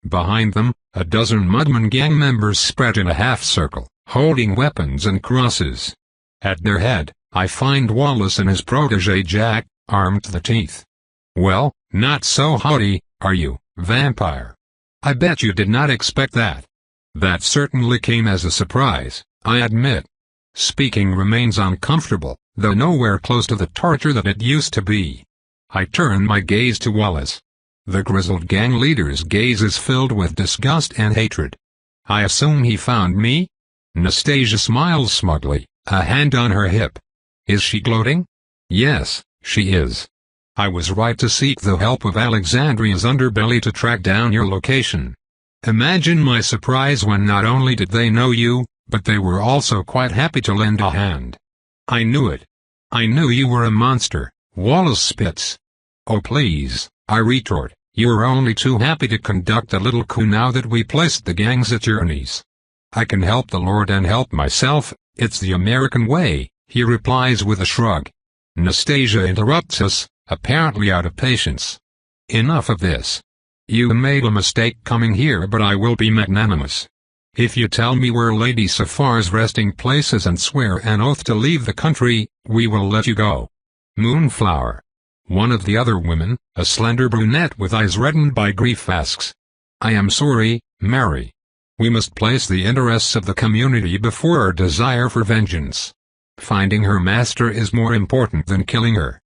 Behind them, a dozen Mudman gang members spread in a half-circle, holding weapons and crosses. At their head, I find Wallace and his protege Jack, armed to the teeth. Well, not so haughty, are you, vampire? I bet you did not expect that. That certainly came as a surprise, I admit. Speaking remains uncomfortable, though nowhere close to the torture that it used to be. I turn my gaze to Wallace. The grizzled gang leader's gaze is filled with disgust and hatred. I assume he found me? Nastasia smiles smugly, a hand on her hip. Is she gloating? Yes, she is. I was right to seek the help of Alexandria's underbelly to track down your location. Imagine my surprise when not only did they know you, but they were also quite happy to lend a hand. I knew it. I knew you were a monster, Wallace spits. Oh please, I retort, You are only too happy to conduct a little coup now that we placed the gangs at your knees. I can help the Lord and help myself, it's the American way, he replies with a shrug. Nastasia interrupts us, apparently out of patience. Enough of this. You made a mistake coming here, but I will be magnanimous. If you tell me where Lady Safar's resting place is and swear an oath to leave the country, we will let you go. Moonflower. One of the other women, a slender brunette with eyes reddened by grief, asks. I am sorry, Mary. We must place the interests of the community before our desire for vengeance. Finding her master is more important than killing her.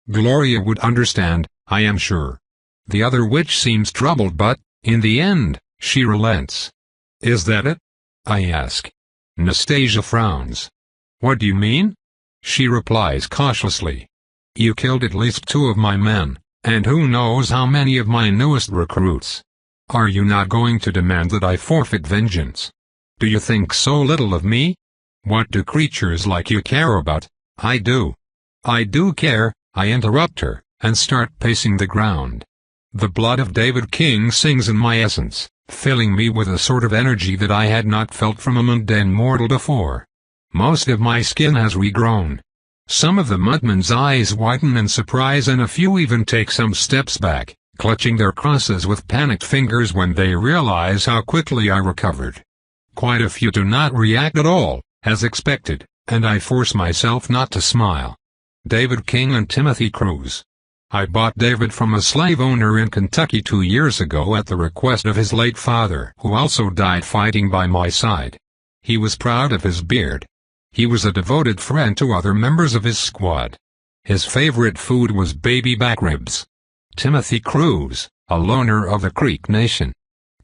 Gloria would understand, I am sure. The other witch seems troubled, but, in the end, she relents. Is that it? I ask. Nastasia frowns. What do you mean? She replies cautiously. You killed at least 2 of my men, and who knows how many of my newest recruits. Are you not going to demand that I forfeit vengeance? Do you think so little of me? What do creatures like you care about? I do. I do care, I interrupt her, and start pacing the ground. The blood of David King sings in my essence, filling me with a sort of energy that I had not felt from a mundane mortal before. Most of my skin has regrown. Some of the mudmen's eyes widen in surprise, and a few even take some steps back, clutching their crosses with panicked fingers when they realize how quickly I recovered. Quite a few do not react at all, as expected, and I force myself not to smile. David King and Timothy Cruz. I bought David from a slave owner in Kentucky 2 years ago at the request of his late father, who also died fighting by my side. He was proud of his beard. He was a devoted friend to other members of his squad. His favorite food was baby back ribs. Timothy Cruz, a loner of the Creek Nation.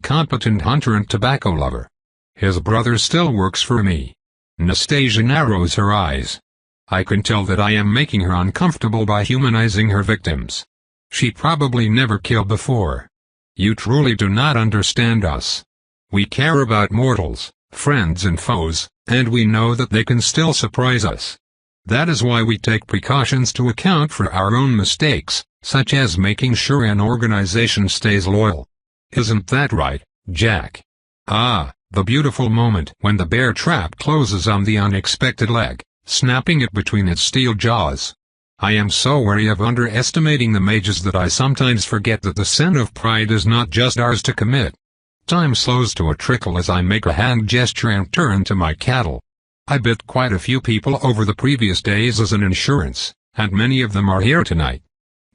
Competent hunter and tobacco lover. His brother still works for me. Nastasia narrows her eyes. I can tell that I am making her uncomfortable by humanizing her victims. She probably never killed before. You truly do not understand us. We care about mortals, friends and foes, and we know that they can still surprise us. That is why we take precautions to account for our own mistakes, such as making sure an organization stays loyal. Isn't that right, Jack? Ah, the beautiful moment when the bear trap closes on the unexpected leg, snapping it between its steel jaws. I am so wary of underestimating the mages that I sometimes forget that the sin of pride is not just ours to commit. Time slows to a trickle as I make a hand gesture and turn to my cattle. I bit quite a few people over the previous days as an insurance, and many of them are here tonight.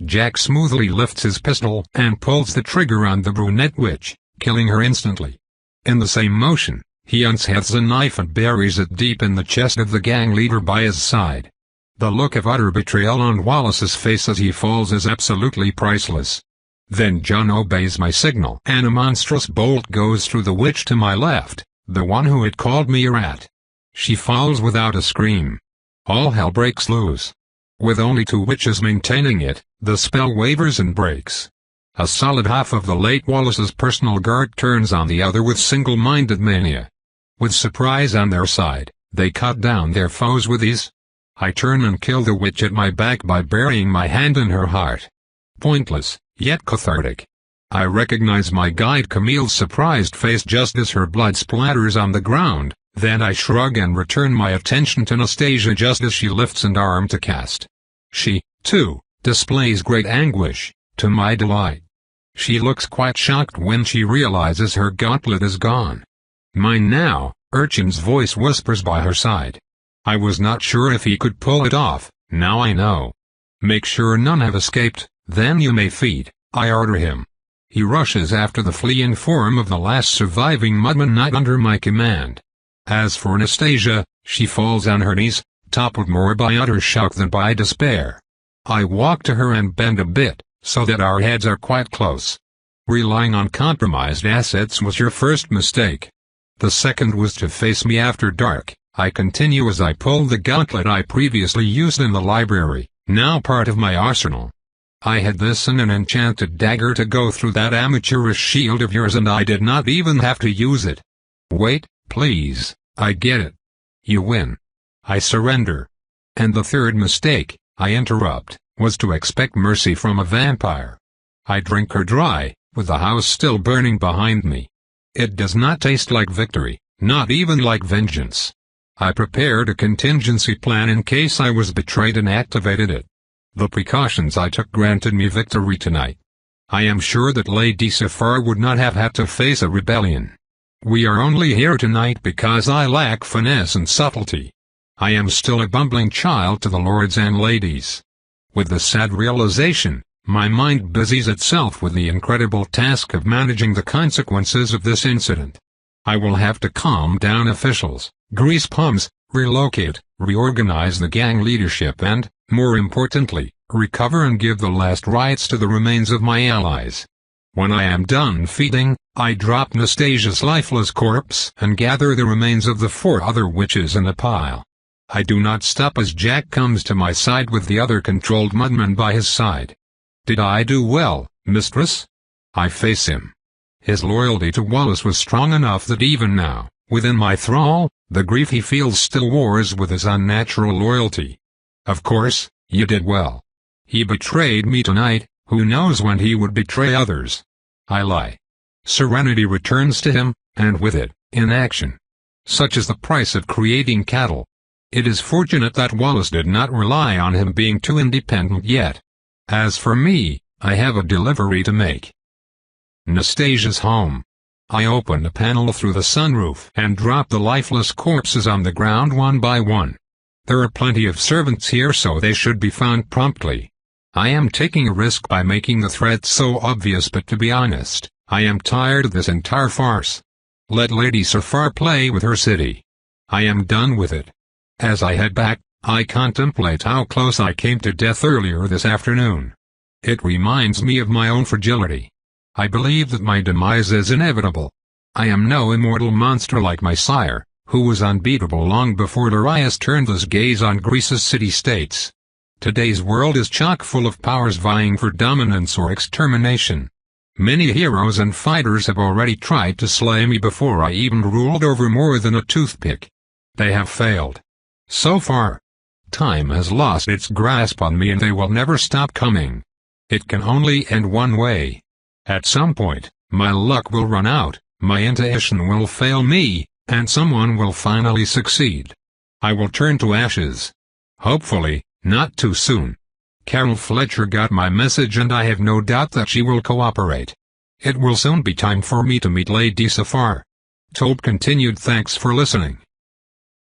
Jack smoothly lifts his pistol and pulls the trigger on the brunette witch, killing her instantly. In the same motion, he unsheathes a knife and buries it deep in the chest of the gang leader by his side. The look of utter betrayal on Wallace's face as he falls is absolutely priceless. Then John obeys my signal, and a monstrous bolt goes through the witch to my left, the one who had called me a rat. She falls without a scream. All hell breaks loose. With only 2 witches maintaining it, the spell wavers and breaks. A solid half of the late Wallace's personal guard turns on the other with single-minded mania. With surprise on their side, they cut down their foes with ease. I turn and kill the witch at my back by burying my hand in her heart. Pointless, yet cathartic. I recognize my guide Camille's surprised face just as her blood splatters on the ground, then I shrug and return my attention to Nastasia just as she lifts an arm to cast. She, too, displays great anguish, to my delight. She looks quite shocked when she realizes her gauntlet is gone. Mine now, Urchin's voice whispers by her side. I was not sure if he could pull it off, now I know. Make sure none have escaped, then you may feed, I order him. He rushes after the fleeing form of the last surviving mudman not under my command. As for Anastasia, she falls on her knees, toppled more by utter shock than by despair. I walk to her and bend a bit, so that our heads are quite close. Relying on compromised assets was your first mistake. The second was to face me after dark, I continue as I pull the gauntlet I previously used in the library, now part of my arsenal. I had this and an enchanted dagger to go through that amateurish shield of yours, and I did not even have to use it. Wait, please, I get it. You win. I surrender. And the third mistake, I interrupt, was to expect mercy from a vampire. I drink her dry, with the house still burning behind me. It does not taste like victory, not even like vengeance. I prepared a contingency plan in case I was betrayed and activated it. The precautions I took granted me victory tonight. I am sure that Lady Safar would not have had to face a rebellion. We are only here tonight because I lack finesse and subtlety. I am still a bumbling child to the lords and ladies. With the sad realization, my mind busies itself with the incredible task of managing the consequences of this incident. I will have to calm down officials, grease palms, relocate, reorganize the gang leadership and, more importantly, recover and give the last rites to the remains of my allies. When I am done feeding, I drop Nastasia's lifeless corpse and gather the remains of the 4 other witches in a pile. I do not stop as Jack comes to my side with the other controlled mudman by his side. Did I do well, mistress? I face him. His loyalty to Wallace was strong enough that even now, within my thrall, the grief he feels still wars with his unnatural loyalty. Of course, you did well. He betrayed me tonight, who knows when he would betray others. I lie. Serenity returns to him, and with it, inaction. Such is the price of creating cattle. It is fortunate that Wallace did not rely on him being too independent yet. As for me, I have a delivery to make. Nastasia's home. I open a panel through the sunroof and drop the lifeless corpses on the ground one by one. There are plenty of servants here, so they should be found promptly. I am taking a risk by making the threat so obvious, but to be honest, I am tired of this entire farce. Let Lady Safar play with her city. I am done with it. As I head back, I contemplate how close I came to death earlier this afternoon. It reminds me of my own fragility. I believe that my demise is inevitable. I am no immortal monster like my sire, who was unbeatable long before Darius turned his gaze on Greece's city-states. Today's world is chock full of powers vying for dominance or extermination. Many heroes and fighters have already tried to slay me before I even ruled over more than a toothpick. They have failed. So far, time has lost its grasp on me and they will never stop coming. It can only end one way. At some point, my luck will run out, my intuition will fail me, and someone will finally succeed. I will turn to ashes. Hopefully, not too soon. Carol Fletcher got my message and I have no doubt that she will cooperate. It will soon be time for me to meet Lady Safar. Told continued. Thanks for listening.